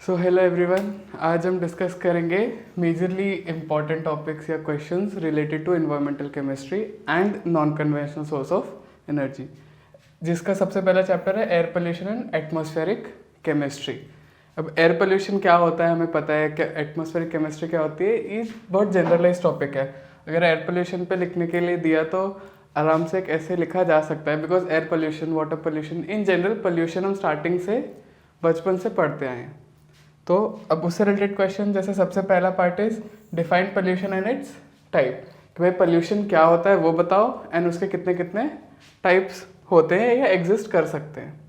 So hello everyone, आज हम discuss करेंगे मेजरली इम्पॉर्टेंट टॉपिक्स या questions related to environmental chemistry and non conventional source of energy, जिसका सबसे पहला चैप्टर है air pollution and atmospheric chemistry. अब एयर पोल्यूशन क्या होता है हमें पता है, क्या एटमॉस्फेरिक केमिस्ट्री क्या होती है, ये बहुत जनरलाइज टॉपिक है। अगर एयर पोल्यूशन पे लिखने के लिए दिया तो आराम से एक ऐसे लिखा जा सकता है, because air pollution, water pollution, in general pollution हम स्टार्टिंग से बचपन से पढ़ते आए हैं। तो अब उससे रिलेटेड क्वेश्चन, जैसे सबसे पहला part is define pollution and its type, कि भाई पोल्यूशन क्या होता है वो बताओ एंड उसके कितने कितने टाइप्स होते हैं या एग्जिस्ट कर सकते हैं।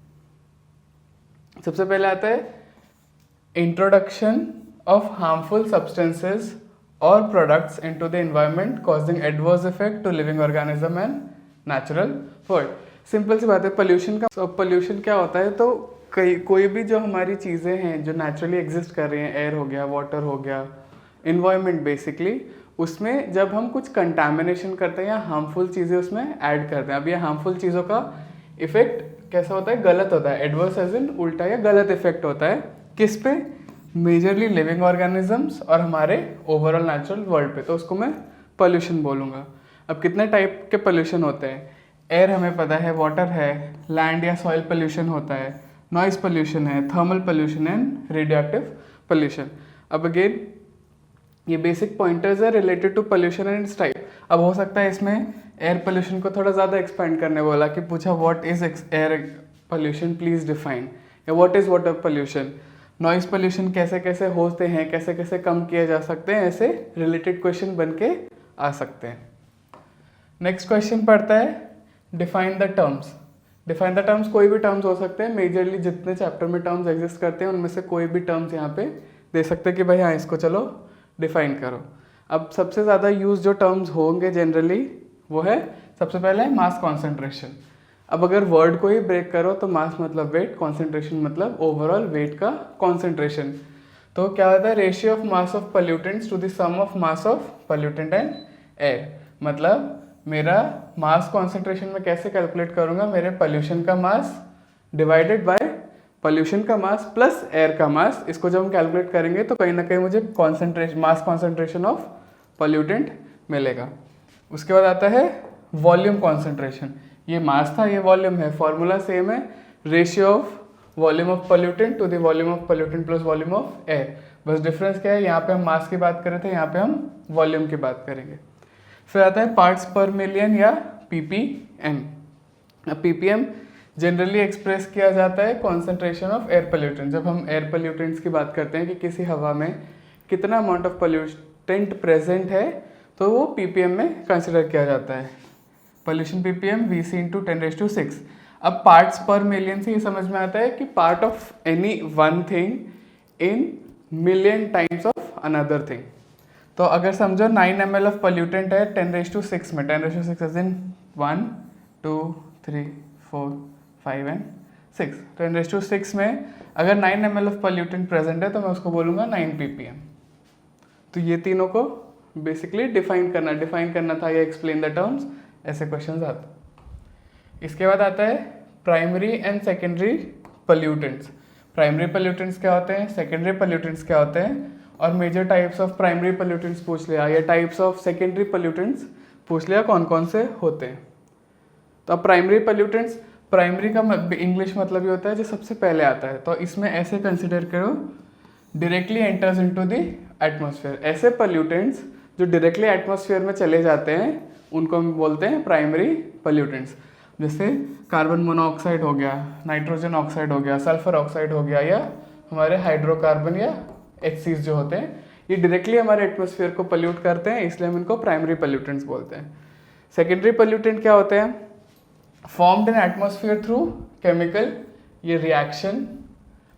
सबसे पहले आता है इंट्रोडक्शन ऑफ हार्मफुल सब्सटेंसेज और products into the environment causing adverse effect to living organism and natural world. Simple सी बात है, पोल्यूशन क्या होता है, तो कोई भी जो हमारी चीज़ें हैं जो नेचुरली एग्जिस्ट कर रही हैं, एयर हो गया, वाटर हो गया, इन्वायरमेंट बेसिकली, उसमें जब हम कुछ कंटामिनेशन करते हैं या हार्मफुल चीज़ें उसमें ऐड करते हैं। अब ये हार्मफुल चीज़ों का इफेक्ट कैसा होता है, गलत होता है, एडवर्स एज इन उल्टा या गलत इफेक्ट होता है। किस पे? मेजरली लिविंग ऑर्गेनिजम्स और हमारे ओवरऑल नेचुरल वर्ल्ड पे, तो उसको मैं पोल्यूशन बोलूँगा। अब कितने टाइप के पोल्यूशन होते हैं? एयर हमें पता है, वाटर है, लैंड या सॉइल पोल्यूशन होता है, नॉइज पोल्यूशन है, thermal pollution and radioactive pollution. अब अगेन ये बेसिक पॉइंटर्स है related to pollution and its type. अब हो सकता है इसमें एयर पोल्यूशन को थोड़ा ज़्यादा एक्सपेंड करने वाला कि पूछा what is air pollution, please define, या what is water pollution, noise pollution कैसे कैसे होते हैं, कैसे कैसे कम किए जा सकते हैं, ऐसे रिलेटेड क्वेश्चन बन के आ सकते हैं। नेक्स्ट क्वेश्चन पढ़ता है define the terms. Define the terms, कोई भी टर्म्स हो सकते हैं, मेजरली जितने चैप्टर में टर्म्स एग्जिस्ट करते हैं उनमें से कोई भी टर्म्स यहाँ पे दे सकते हैं कि भाई हाँ इसको चलो डिफाइन करो। अब सबसे ज़्यादा यूज जो टर्म्स होंगे जनरली वो है, सबसे पहले है मास कॉन्सेंट्रेशन। अब अगर वर्ड को ही ब्रेक करो तो मास मतलब वेट, कॉन्सेंट्रेशन मतलब ओवरऑल वेट का कॉन्सेंट्रेशन। तो क्या होता है, ratio of mass of pollutants to the sum of mass of pollutant and air. मतलब मेरा मास कॉन्सेंट्रेशन में कैसे कैलकुलेट करूंगा, मेरे पोल्यूशन का मास डिवाइडेड बाय पोल्यूशन का मास प्लस एयर का मास, इसको जब हम कैलकुलेट करेंगे तो कहीं ना कहीं मुझे मास कॉन्सेंट्रेशन ऑफ पोल्यूटेंट मिलेगा। उसके बाद आता है वॉल्यूम कॉन्सेंट्रेशन। ये मास था, ये वॉल्यूम है, फॉर्मूला सेम है, ratio of volume of pollutant to the volume of pollutant plus volume of air. बस डिफरेंस क्या है, यहाँ पे हम मास की बात कर रहे थे, यहाँ पे हम वॉल्यूम की बात करेंगे। फिर आता है पार्ट्स पर मिलियन या पीपीएम। अब पीपीएम जनरली एक्सप्रेस किया जाता है कॉन्सेंट्रेशन ऑफ एयर पोल्यूटेंट। जब हम एयर पोल्यूटेंट्स की बात करते हैं कि किसी हवा में कितना अमाउंट ऑफ पोल्यूटेंट प्रेजेंट है, तो वो पीपीएम में कंसिडर किया जाता है। Pollution ppm VC into 10⁶। अब पार्ट्स पर मिलियन से ये समझ में आता है कि part of any one thing in million times of another thing. तो अगर समझो 9 ml ऑफ पोल्यूटेंट है 10⁶ में, 10⁶ एज इन 1 2 3 4 5 एंड 6, 10⁶ में अगर 9 ml ऑफ पोल्यूटेंट प्रेजेंट है तो मैं उसको बोलूँगा 9 ppm। तो ये तीनों को बेसिकली डिफाइन करना था या एक्सप्लेन द टर्म्स, ऐसे क्वेश्चंस आते। इसके बाद आता है primary and secondary pollutants. Primary pollutants क्या होते हैं, सेकेंडरी पोल्यूटेंट्स क्या होते हैं, और major types of primary pollutants पूछ लिया या टाइप्स ऑफ सेकेंडरी पोल्यूटेंट्स पूछ लिया, कौन कौन से होते हैं। तो अब प्राइमरी पोल्यूटेंट्स, प्राइमरी का इंग्लिश मतलब ये होता है जो सबसे पहले आता है, तो इसमें ऐसे कंसिडर करो directly enters into the atmosphere. ऐसे पोल्यूटेंट्स जो डायरेक्टली एटमॉस्फेयर में चले जाते हैं उनको हम बोलते हैं प्राइमरी पोल्यूटेंट्स। जैसे कार्बन मोनोऑक्साइड हो गया, नाइट्रोजन ऑक्साइड हो गया, सल्फर ऑक्साइड हो गया, या हमारे हाइड्रोकार्बन या HCs जो होते हैं, ये डायरेक्टली हमारे एटमॉस्फेयर को पोल्यूट करते हैं, इसलिए हम इनको प्राइमरी पोल्यूटेंट्स बोलते हैं। सेकेंडरी पोल्यूटेंट क्या होते हैं, formed in atmosphere through chemical, ये रिएक्शन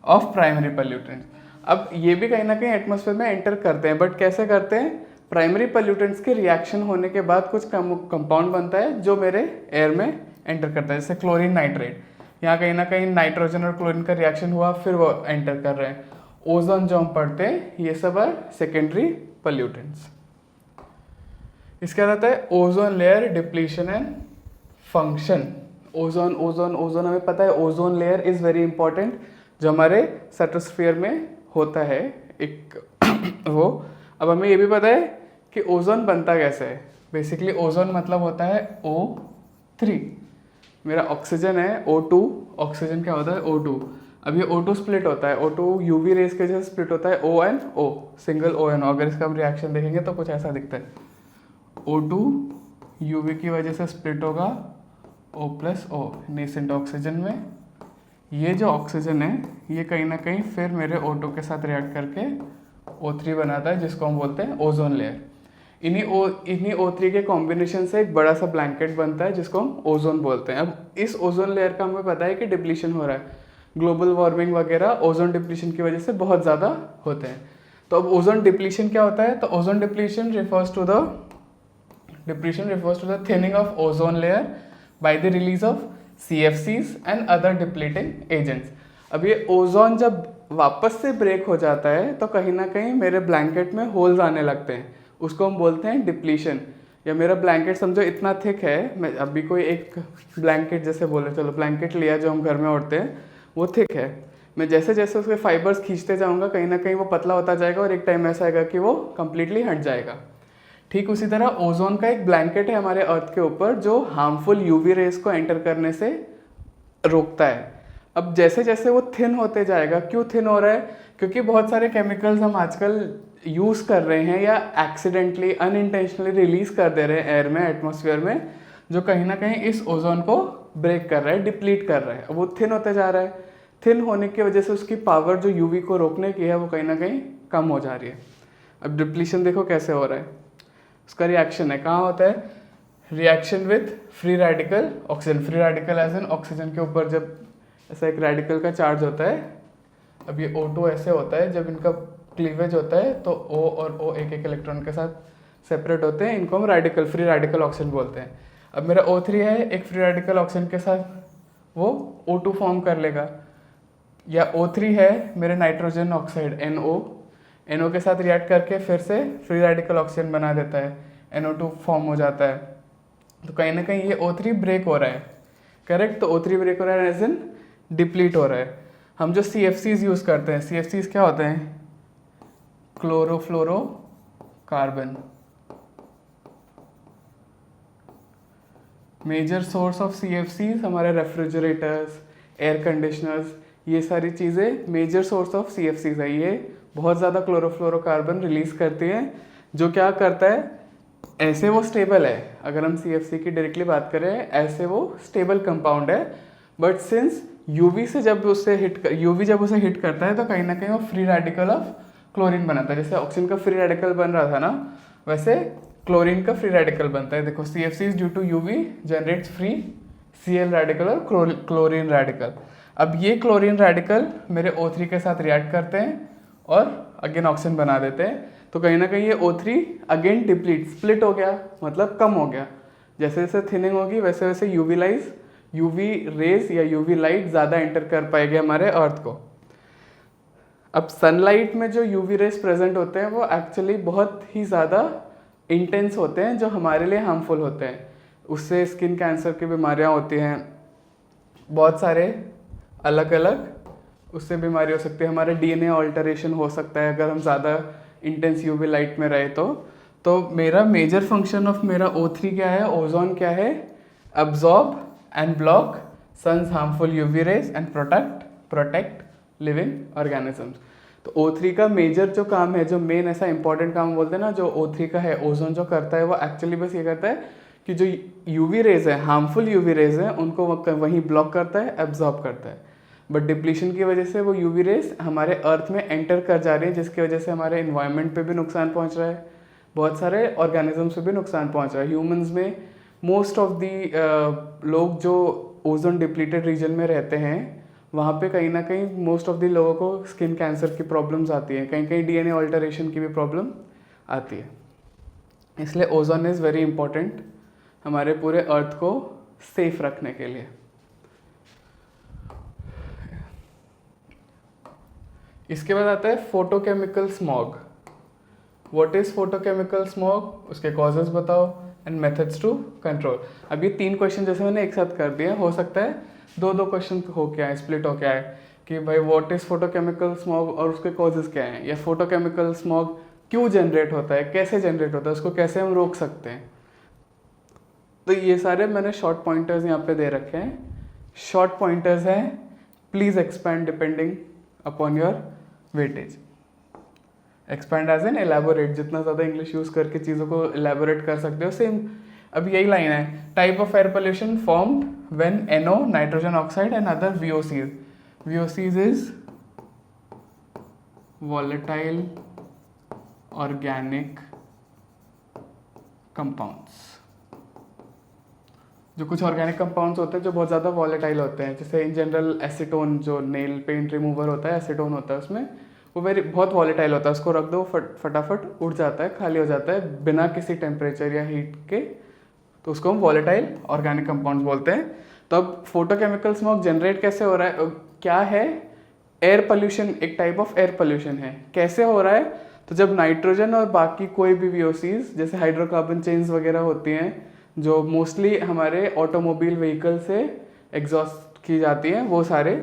ऑफ प्राइमरी पोल्यूटेंट। अब ये भी कहीं ना कहीं एटमॉस्फेयर में एंटर करते हैं, बट कैसे करते हैं, प्राइमरी पोल्यूटेंट्स के रिएक्शन होने के बाद कुछ कंपाउंड बनता है जो मेरे एयर में एंटर करता है, जैसे क्लोरीन नाइट्रेट। यहाँ कहीं ना कहीं नाइट्रोजन और क्लोरीन का रिएक्शन हुआ, फिर वो एंटर कर रहे हैं। ओजोन जो हम पढ़ते हैं, ये सब है सेकेंडरी पोल्यूटेंट्स। इसके बाद आता है ozone layer depletion and function. Ozone हमें पता है, ozone layer is very important, जो हमारे स्ट्रेटोस्फीयर में होता है एक वो। अब हमें ये भी पता है कि ओजोन बनता कैसे है। बेसिकली ओजोन मतलब होता है O3। मेरा ऑक्सीजन है O2, ऑक्सीजन क्या होता है O2। अब ये O2 स्प्लिट होता है, O2 यूवी रेस के जैसे स्प्लिट होता है ONO, सिंगल ONO। अगर इसका हम रिएक्शन देखेंगे तो कुछ ऐसा दिखता है, O2 यूवी की वजह से स्प्लिट होगा O+O नेसेंट ऑक्सीजन में। ये जो ऑक्सीजन है ये कहीं ना कहीं फिर मेरे O2 के साथ रिएक्ट करके O3 बनाता है, जिसको हम बोलते हैं ओजोन लेयर। इन्हीं O3 के कॉम्बिनेशन से एक बड़ा सा ब्लैंकेट बनता है जिसको हम ओजोन बोलते हैं। अब इस ओजोन लेयर का हमें पता है कि डिप्लीशन हो रहा है, ग्लोबल वार्मिंग वगैरह ओजोन डिप्लीशन की वजह से बहुत ज़्यादा होते हैं। तो अब ओजोन डिप्लीशन क्या होता है? तो ozone depletion refers to the thinning of ozone layer by the release of CFCs and other depleting agents. अब ये ओजोन जब वापस से ब्रेक हो जाता है तो कहीं ना कहीं मेरे ब्लैंकेट में होल्स आने लगते हैं, उसको हम बोलते हैं डिप्लीशन। या मेरा ब्लैंकेट समझो इतना थिक है, मैं अभी कोई एक ब्लैंकेट जैसे बोले, चलो ब्लैंकेट लिया जो हम घर में ओढ़ते हैं, वो थिक है। मैं जैसे जैसे उसके फाइबर्स खींचते जाऊँगा कहीं ना कहीं वो पतला होता जाएगा और एक टाइम ऐसा आएगा कि वो कम्प्लीटली हट जाएगा। ठीक उसी तरह ओजोन का एक ब्लैंकेट है हमारे अर्थ के ऊपर जो हार्मफुल यूवी रेस को एंटर करने से रोकता है। अब जैसे जैसे वो थिन होते जाएगा, क्यों थिन हो रहा है? क्योंकि बहुत सारे केमिकल्स हम आजकल यूज़ कर रहे हैं या एक्सीडेंटली अनइंटेंशनली रिलीज कर दे रहे हैं एयर में, एटमॉस्फेयर में, जो कहीं ना कहीं इस ओजोन को ब्रेक कर रहा है, डिप्लीट कर रहा है। अब वो थिन होते जा रहा है, थिन होने की वजह से उसकी पावर जो यूवी को रोकने की है वो कहीं ना कहीं कम हो जा रही है। अब डिप्लीशन देखो कैसे हो रहा है, उसका रिएक्शन है, कहाँ होता है? Reaction with free radical oxygen. Free radical as an oxygen के ऊपर जब ऐसा एक रेडिकल का चार्ज होता है, अब ये O2 ऐसे होता है, जब इनका क्लीवेज होता है तो O और O एक एक इलेक्ट्रॉन के साथ सेपरेट होते हैं, इनको हम रेडिकल, फ्री रेडिकल ऑक्सीजन बोलते हैं। अब मेरा O3 है, एक फ्री रेडिकल ऑक्सीजन के साथ वो O2 फॉर्म कर लेगा, या O3 है मेरे नाइट्रोजन ऑक्साइड NO के साथ रिएक्ट करके फिर से फ्री रेडिकल ऑक्सीजन बना देता है, NO2 फॉर्म हो जाता है। तो कहीं ना कहीं ये O3 ब्रेक हो रहा है, करेक्ट? तो O3 ब्रेक हो रहा है एज इन डिप्लीट हो रहा है। हम जो CFCs यूज़ करते हैं, CFCs क्या होते हैं? Chlorofluorocarbon. Major source of CFCs हमारे रेफ्रिजरेटर्स, एयर कंडीशनर्स, ये सारी चीज़ें मेजर सोर्स ऑफ CFCs है। ये बहुत ज़्यादा क्लोरोफ्लोरोकार्बन रिलीज करती हैं, जो क्या करता है, ऐसे वो स्टेबल है, अगर हम CFC की डायरेक्टली बात करें ऐसे वो स्टेबल कंपाउंड है, बट सिंस यूवी जब उसे हिट करता है तो कहीं ना कहीं वो फ्री रेडिकल ऑफ क्लोरीन बनाता है। जैसे ऑक्सीजन का फ्री रेडिकल बन रहा था ना, वैसे क्लोरीन का फ्री रेडिकल बनता है। देखो CFCs due to UV generates free Cl radical और क्लोरीन रेडिकल। अब ये क्लोरीन रेडिकल मेरे O3 के साथ रिएक्ट करते हैं और अगेन ऑक्सीजन बना देते हैं। तो कहीं ना कहीं ये O3 अगेन डिप्लीट, स्प्लिट हो गया, मतलब कम हो गया। जैसे जैसे थिनिंग होगी वैसे वैसे यूवी रेज या यूवी लाइट ज़्यादा एंटर कर पाएगी हमारे अर्थ को। अब सनलाइट में जो यूवी रेज प्रेजेंट होते हैं वो एक्चुअली बहुत ही ज़्यादा इंटेंस होते हैं, जो हमारे लिए हार्मफुल होते हैं। उससे स्किन कैंसर की बीमारियां होती हैं, बहुत सारे अलग अलग उससे बीमारी हो सकती है। हमारे DNA ऑल्टरेशन हो सकता है अगर हम ज़्यादा इंटेंस यूवी लाइट में रहे तो मेरा मेजर फंक्शन ऑफ मेरा O3 क्या है, ओजोन क्या है? Absorb and block sun's harmful UV rays and protect living organisms. तो O3 का मेजर जो काम है, जो मेन ऐसा इंपॉर्टेंट काम बोलते हैं ना, जो O3 का है, ओजोन जो करता है वो एक्चुअली बस ये करता है कि जो यूवी रेज है, हार्मफुल यूवी रेज है, उनको वहीं ब्लॉक करता है, एब्जॉर्ब करता है। बट डिप्लीशन की वजह से वो यूवी रेज हमारे अर्थ में एंटर कर जा रही है, जिसकी वजह से हमारे इन्वायरमेंट पे भी नुकसान पहुंच रहा है, बहुत सारे ऑर्गेनिजम्स पे भी नुकसान पहुंच रहा है। ह्यूमंस में मोस्ट ऑफ दी लोग जो ओजोन डिप्लीटेड रीजन में रहते हैं वहाँ पे कहीं ना कहीं मोस्ट ऑफ द लोगों को स्किन कैंसर की प्रॉब्लम्स आती हैं, कहीं कहीं DNA ऑल्टरेशन की भी प्रॉब्लम आती है। इसलिए ओजोन इज़ वेरी इंपॉर्टेंट हमारे पूरे अर्थ को सेफ रखने के लिए। इसके बाद आता है photochemical smog. What is photochemical smog, उसके कॉजेज बताओ एंड मेथड्स टू कंट्रोल। अब ये 3 क्वेश्चन जैसे मैंने एक साथ कर दिए, हो सकता है 2-2 क्वेश्चन हो क्या है, स्प्लिट हो क्या है। कि भाई व्हाट इज़ फोटोकेमिकल स्मॉग और उसके कॉजेज़ क्या हैं, या फोटोकेमिकल स्मॉग क्यों जनरेट होता है, कैसे जनरेट होता है, उसको कैसे हम रोक सकते हैं। तो ये सारे मैंने शॉर्ट पॉइंटर्स यहाँ पे दे रखे हैं। शॉर्ट पॉइंटर्स हैं, please expand depending upon your weightage. Expand as an elaborate, जितना ज़्यादा इंग्लिश यूज़ करके चीज़ों को एलैबोरेट कर सकते हो। सेम अब यही लाइन है, type of air pollution formed when NO nitrogen oxide and other VOCs। VOCs is volatile organic compounds। जो कुछ ऑर्गेनिक कंपाउंड्स होते हैं जो बहुत ज़्यादा वॉलेटाइल होते हैं, जैसे इन जनरल एसीटोन, जो नेल पेंट रिमूवर होता है एसीटोन होता है उसमें, वो बहुत वॉलेटाइल होता है। उसको रख दो फटाफट उड़ जाता है, खाली हो जाता है बिना किसी टेम्परेचर या हीट के, तो उसको हम वॉलेटाइल ऑर्गेनिक कंपाउंड्स बोलते हैं। तो अब फोटोकेमिकल स्मोक जनरेट कैसे हो रहा है, क्या है, एयर पोल्यूशन, एक टाइप ऑफ एयर पोल्यूशन है। कैसे हो रहा है, तो जब नाइट्रोजन और बाकी कोई भी VOCs जैसे हाइड्रोकार्बन चेन्स वगैरह होती हैं जो मोस्टली हमारे ऑटोमोबाइल व्हीकल से एग्जॉस्ट की जाती हैं, वो सारे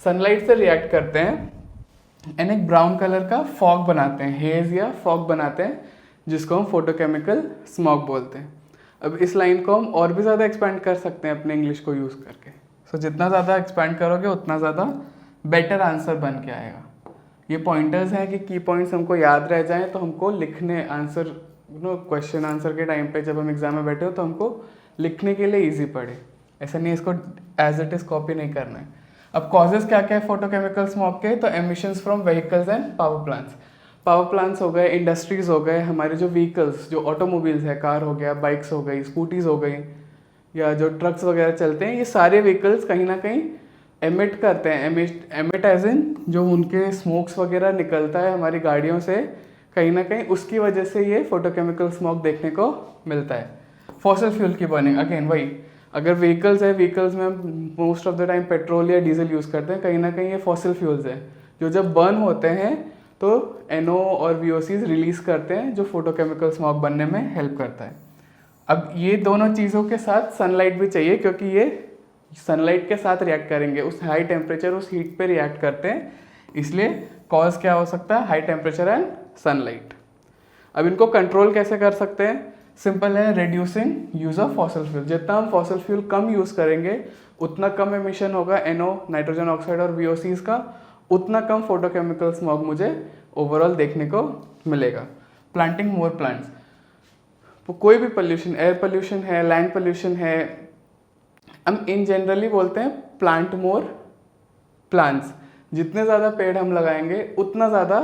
सनलाइट से रिएक्ट करते हैं एंड एक ब्राउन कलर का फॉग बनाते हैं, हेज या फॉग बनाते हैं, जिसको हम फोटोकेमिकल स्मॉग बोलते हैं। अब इस लाइन को हम और भी ज़्यादा एक्सपैंड कर सकते हैं अपने इंग्लिश को यूज़ करके। सो जितना ज़्यादा एक्सपैंड करोगे उतना ज़्यादा बेटर आंसर बन के आएगा। ये पॉइंटर्स हैं कि की पॉइंट्स हमको याद रह जाएं, तो हमको लिखने आंसर क्वेश्चन आंसर के टाइम पे जब हम एग्जाम में बैठे हो तो हमको लिखने के लिए इजी पड़े। ऐसा नहीं इसको एज इट इज़ कॉपी नहीं करना है। अब कॉजेज क्या क्या है फोटोकेमिकल स्मॉग के, तो emissions from vehicles and power plants. Power plants हो गए, इंडस्ट्रीज हो गए, हमारे जो व्हीकल्स, जो ऑटोमोबाइल्स है, कार हो गया, बाइक्स हो गई, स्कूटीज़ हो गई, या जो ट्रक्स वगैरह चलते हैं, ये सारे व्हीकल्स कहीं ना कहीं एमिट करते हैं। एमिट एज इन जो उनके स्मोक्स वगैरह निकलता है हमारी गाड़ियों से, कहीं ना कहीं उसकी वजह से ये फोटोकेमिकल स्मोक देखने को मिलता है। फॉसिल फ्यूल की बर्निंग, अगेन वही, अगर व्हीकल्स है, व्हीकल्स में हम most of the time petrol या डीजल यूज़ करते हैं, कहीं ना कहीं ये फॉसिल फ्यूल्स हैं जो जब बर्न होते हैं तो NO और VOCs रिलीज़ करते हैं, जो फोटोकेमिकल स्मॉग बनने में हेल्प करता है। अब ये दोनों चीज़ों के साथ सनलाइट भी चाहिए, क्योंकि ये सनलाइट के साथ रिएक्ट करेंगे, उस हाई टेम्परेचर, उस हीट पे रिएक्ट करते हैं, इसलिए कॉज क्या हो सकता है, हाई टेम्परेचर एंड सनलाइट। अब इनको कंट्रोल कैसे कर सकते हैं, सिंपल है, reducing use of fossil fuel. जितना हम फॉसिल फ्यूल कम यूज़ करेंगे उतना कम एमिशन होगा NO नाइट्रोजन ऑक्साइड और VOCs का, उतना कम फोटोकेमिकल स्मॉग मुझे ओवरऑल देखने को मिलेगा। प्लांटिंग मोर प्लांट्स, तो कोई भी पोल्यूशन, एयर पोल्यूशन है, लैंड पोल्यूशन है, हम इन जनरली बोलते हैं प्लांट मोर प्लांट्स। जितने ज़्यादा पेड़ हम लगाएंगे उतना ज़्यादा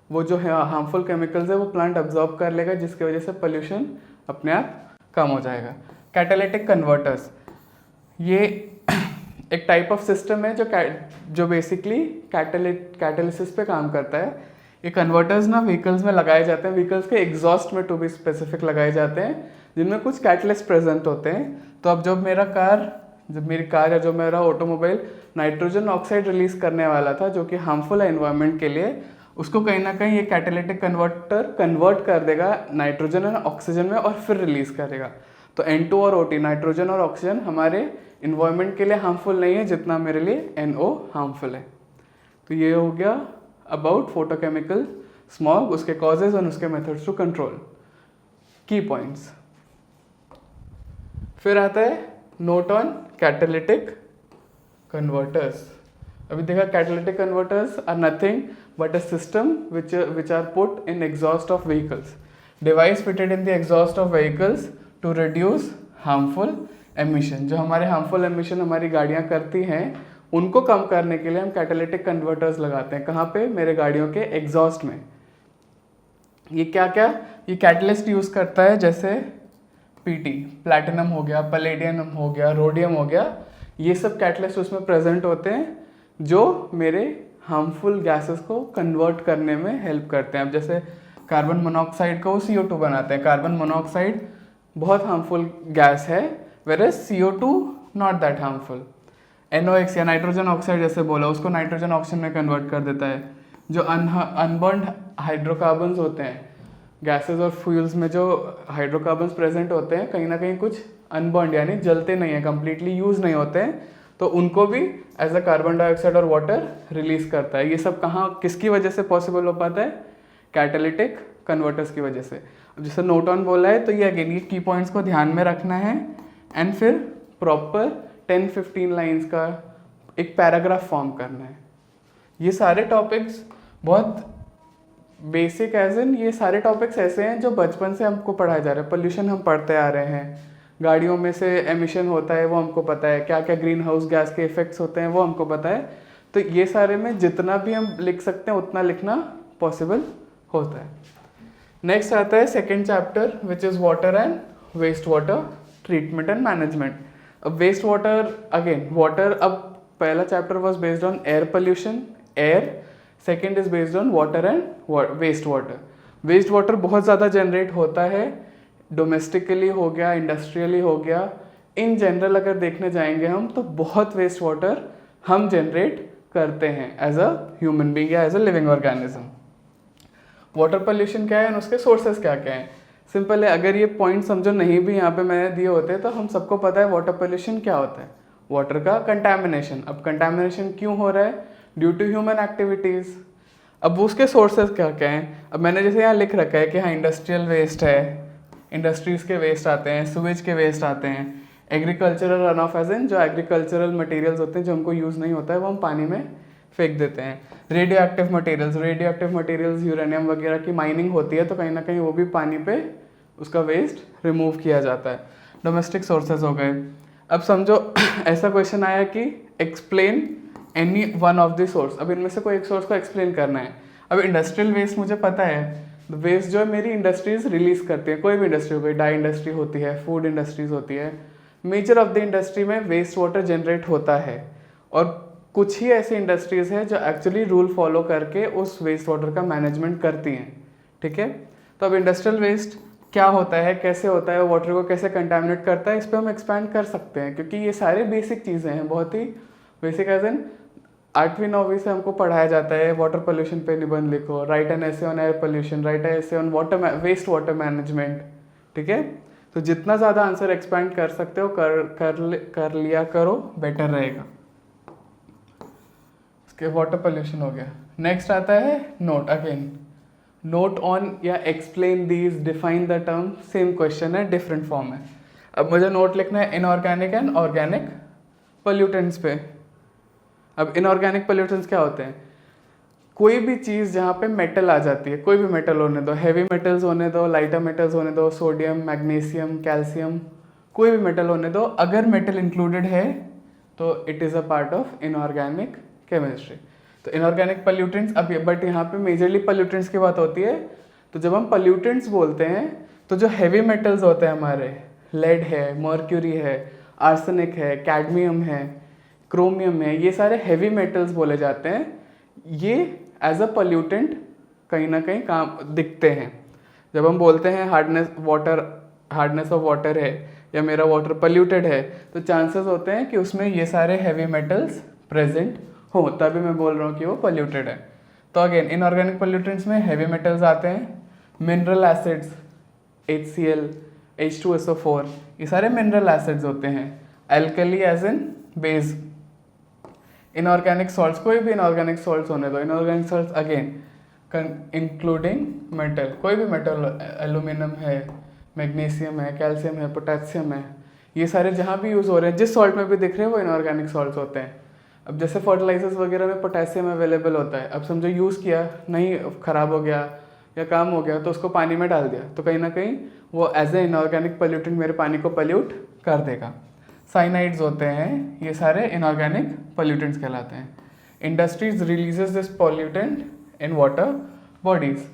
वो जो है हार्मफुल केमिकल्स है वो प्लांट अब्जॉर्ब कर लेगा, जिसकी वजह से पोल्यूशन अपने आप कम हो जाएगा। कैटालिटिक कन्वर्टर्स, ये एक टाइप ऑफ सिस्टम है जो बेसिकली कैटालिसिस पे काम करता है। ये कन्वर्टर्स ना व्हीकल्स में लगाए जाते हैं, व्हीकल्स के एग्जॉस्ट में टू बी स्पेसिफिक लगाए जाते हैं, जिनमें कुछ कैटलिस्ट प्रेजेंट होते हैं। तो अब जब मेरी कार या जो मेरा ऑटोमोबाइल नाइट्रोजन ऑक्साइड रिलीज करने वाला था, जो कि हार्मफुल है एनवायरनमेंट के लिए, उसको कहीं ना कहीं ये कैटालिटिक कन्वर्टर कन्वर्ट कर देगा नाइट्रोजन और ऑक्सीजन में और फिर रिलीज करेगा। तो N2 और OT, नाइट्रोजन और ऑक्सीजन, हमारे इन्वायरमेंट के लिए हार्मफुल नहीं है जितना मेरे लिए NO हार्मफुल है। तो ये हो गया अबाउट फोटोकेमिकल स्मॉग, उसके कॉजेज और उसके मेथड्स टू कंट्रोल, की पॉइंट्स। फिर आता है नोट ऑन कैटालिटिक कन्वर्टर्स। अभी देखा, catalytic converters are nothing but a system which are put in exhaust of vehicles, device fitted in the exhaust of vehicles to reduce harmful emission। जो हमारे harmful emission हमारी गाड़ियाँ करती हैं उनको कम करने के लिए हम कैटालिटिक कन्वर्टर्स लगाते हैं। कहाँ पे? मेरे गाड़ियों के एग्जॉस्ट में। ये क्या क्या ये कैटलिस्ट यूज़ करता है, जैसे PT, प्लैटिनम हो गया, पैलेडियम हो गया, रोडियम हो गया, ये सब कैटलिस्ट उसमें प्रेजेंट होते हैं जो मेरे हार्मफुल गैसेस को कन्वर्ट करने में हेल्प करते हैं। अब जैसे कार्बन मोनोऑक्साइड को CO2 बनाते हैं। कार्बन मोनोऑक्साइड बहुत हार्मफुल गैस है, whereas CO2 not that harmful. NOx या नाइट्रोजन ऑक्साइड जैसे बोला, उसको नाइट्रोजन ऑक्सीजन में कन्वर्ट कर देता है। जो अनबर्न्ड हाइड्रोकार्बन्स होते हैं, गैसेस और फ्यूल्स में जो हाइड्रोकार्बन्स प्रेजेंट होते हैं, कहीं ना कहीं कुछ अनबर्न्ड यानी जलते नहीं हैं, कम्प्लीटली यूज़ नहीं होते हैं, तो उनको भी एज अ कार्बन डाइऑक्साइड और वाटर रिलीज करता है। ये सब कहाँ किसकी वजह से पॉसिबल हो पाता है? कैटालिटिक कन्वर्टर्स की वजह से। अब जैसे नोट ऑन बोला है, तो ये अगेन ये की पॉइंट्स को ध्यान में रखना है एंड फिर प्रॉपर 10-15 लाइंस का एक पैराग्राफ फॉर्म करना है। ये सारे टॉपिक्स बहुत बेसिक एज इन, ये सारे टॉपिक्स ऐसे हैं जो बचपन से हमको पढ़ाए जा रहे हैं। पोल्यूशन हम पढ़ते आ रहे हैं, गाड़ियों में से एमिशन होता है वो हमको पता है, क्या क्या ग्रीन हाउस गैस के इफेक्ट्स होते हैं वो हमको पता है। तो ये सारे में जितना भी हम लिख सकते हैं उतना लिखना पॉसिबल होता है। नेक्स्ट आता है second chapter which is water and waste water treatment and management. अब वेस्ट वाटर अगेन वाटर, अब पहला chapter was based on air pollution, air, second is based on water and waste water. Waste water बहुत ज़्यादा generate होता है, domestically हो गया, industrially हो गया। इन जनरल अगर देखने जाएंगे हम तो बहुत वेस्ट वाटर हम जनरेट करते हैं एज अ ह्यूमन बीइंग या as a living organism. Water pollution क्या है और उसके सोर्सेज क्या क्या हैं? सिंपल है, अगर ये पॉइंट समझो नहीं भी यहाँ पे मैंने दिए होते तो हम सबको पता है वाटर पोल्यूशन क्या होता है। वाटर का कंटैमिनेशन। अब कंटैमिनेशन क्यों हो रहा है? Due to human activities. अब उसके सोर्सेज क्या क्या हैं? अब मैंने जैसे यहाँ लिख रखा है कि हाँ इंडस्ट्रियल वेस्ट है, इंडस्ट्रीज़ के वेस्ट आते हैं, सुवेज के वेस्ट आते हैं, agricultural run off as in जो एग्रीकल्चरल मटेरियल्स होते हैं जो हमको यूज़ नहीं होता है वो हम पानी में फेंक देते हैं। रेडियो एक्टिव मटेरियल्स यूरेनियम वगैरह की माइनिंग होती है तो कहीं ना कहीं वो भी पानी पे उसका वेस्ट रिमूव किया जाता है। डोमेस्टिक सोर्सेज हो गए। अब समझो ऐसा क्वेश्चन आया कि explain any one of the source. अब इनमें से कोई एक सोर्स को एक्सप्लेन करना है। अब इंडस्ट्रियल वेस्ट मुझे पता है, वेस्ट जो है मेरी इंडस्ट्रीज रिलीज करती है, कोई भी इंडस्ट्री हो गई, डाई इंडस्ट्री होती है, फूड इंडस्ट्रीज होती है, मेजर ऑफ द इंडस्ट्री में वेस्ट वाटर जनरेट होता है। और कुछ ही ऐसी इंडस्ट्रीज है जो एक्चुअली रूल फॉलो करके उस वेस्ट वाटर का मैनेजमेंट करती हैं। ठीक है, तो अब इंडस्ट्रियल वेस्ट क्या होता है, कैसे होता है, वाटर को कैसे कंटामिनेट करता है, इस पर हम एक्सपैंड कर सकते हैं क्योंकि ये सारे बेसिक चीज़ें हैं, बहुत ही बेसिक। एज इन 8वीं-9वीं से हमको पढ़ाया जाता है वाटर पोल्यूशन पे निबंध लिखो, write an essay on air pollution, write an essay on waste water management. ठीक है, तो जितना ज़्यादा आंसर एक्सपैंड कर सकते हो कर लिया करो, बेटर रहेगा। इसके वाटर पोल्यूशन हो गया। नेक्स्ट आता है नोट। अगेन नोट ऑन या explain these, define the term, same question है, डिफरेंट फॉर्म है। अब मुझे नोट लिखना है इनऑर्गेनिक एंड ऑर्गेनिक पोल्यूटेंट्स पे। अब इनऑर्गेनिक पोल्यूटेंट्स क्या होते हैं? कोई भी चीज़ जहाँ पे मेटल आ जाती है, कोई भी मेटल होने दो, हैवी मेटल्स होने दो, लाइटर मेटल्स होने दो, सोडियम, मैग्नीशियम, कैल्शियम, कोई भी मेटल होने दो, अगर मेटल इंक्लूडेड है तो it is a part of inorganic chemistry. तो इनऑर्गेनिक पोल्यूटेंट्स, अब बट यहाँ पे मेजरली पोल्यूटेंट्स की बात होती है। तो जब हम पोल्यूटेंट्स बोलते हैं तो जो हैवी मेटल्स होते हैं हमारे, लेड है, मर्क्यूरी है, आर्सेनिक है, कैडमियम है, क्रोमियम है, ये सारे हैवी मेटल्स बोले जाते हैं। ये एज अ पोल्यूटेंट कहीं ना कहीं काम दिखते हैं। जब हम बोलते हैं हार्डनेस ऑफ वाटर है या मेरा वाटर पोल्यूटेड है तो चांसेस होते हैं कि उसमें ये सारे हैवी मेटल्स प्रेजेंट हो, तभी मैं बोल रहा हूँ कि वो पोल्यूटेड है। तो अगेन इनऑर्गेनिक पोल्यूटेंट्स में हैवी मेटल्स आते हैं, मिनरल एसिड्स, HCl, H2SO4, ये सारे मिनरल एसिड्स होते हैं। Alkali as in base. Inorganic salts, कोई भी इनऑर्गेनिक सॉल्ट्स होने दो, inorganic salts again including metal, कोई भी मेटल, एल्यूमिनियम है, मैग्नीशियम है, कैल्शियम है, पोटेशियम है, ये सारे जहाँ भी यूज़ हो रहे हैं, जिस सॉल्ट में भी दिख रहे हैं वो इनऑर्गेनिक सॉल्ट्स होते हैं। अब जैसे फर्टिलाइजर्स वगैरह में पोटेशियम अवेलेबल होता है, अब समझो यूज़ किया नहीं, ख़राब हो गया या काम हो गया तो उसको पानी में डाल दिया तो कहीं ना कहीं वो एज ए इनऑर्गेनिक पोल्यूटेंट मेरे पानी को पोल्यूट कर देगा। साइनाइड्स होते हैं, ये सारे इनऑर्गेनिक पोल्यूटेंट्स कहलाते हैं। Industries releases this pollutant in water bodies.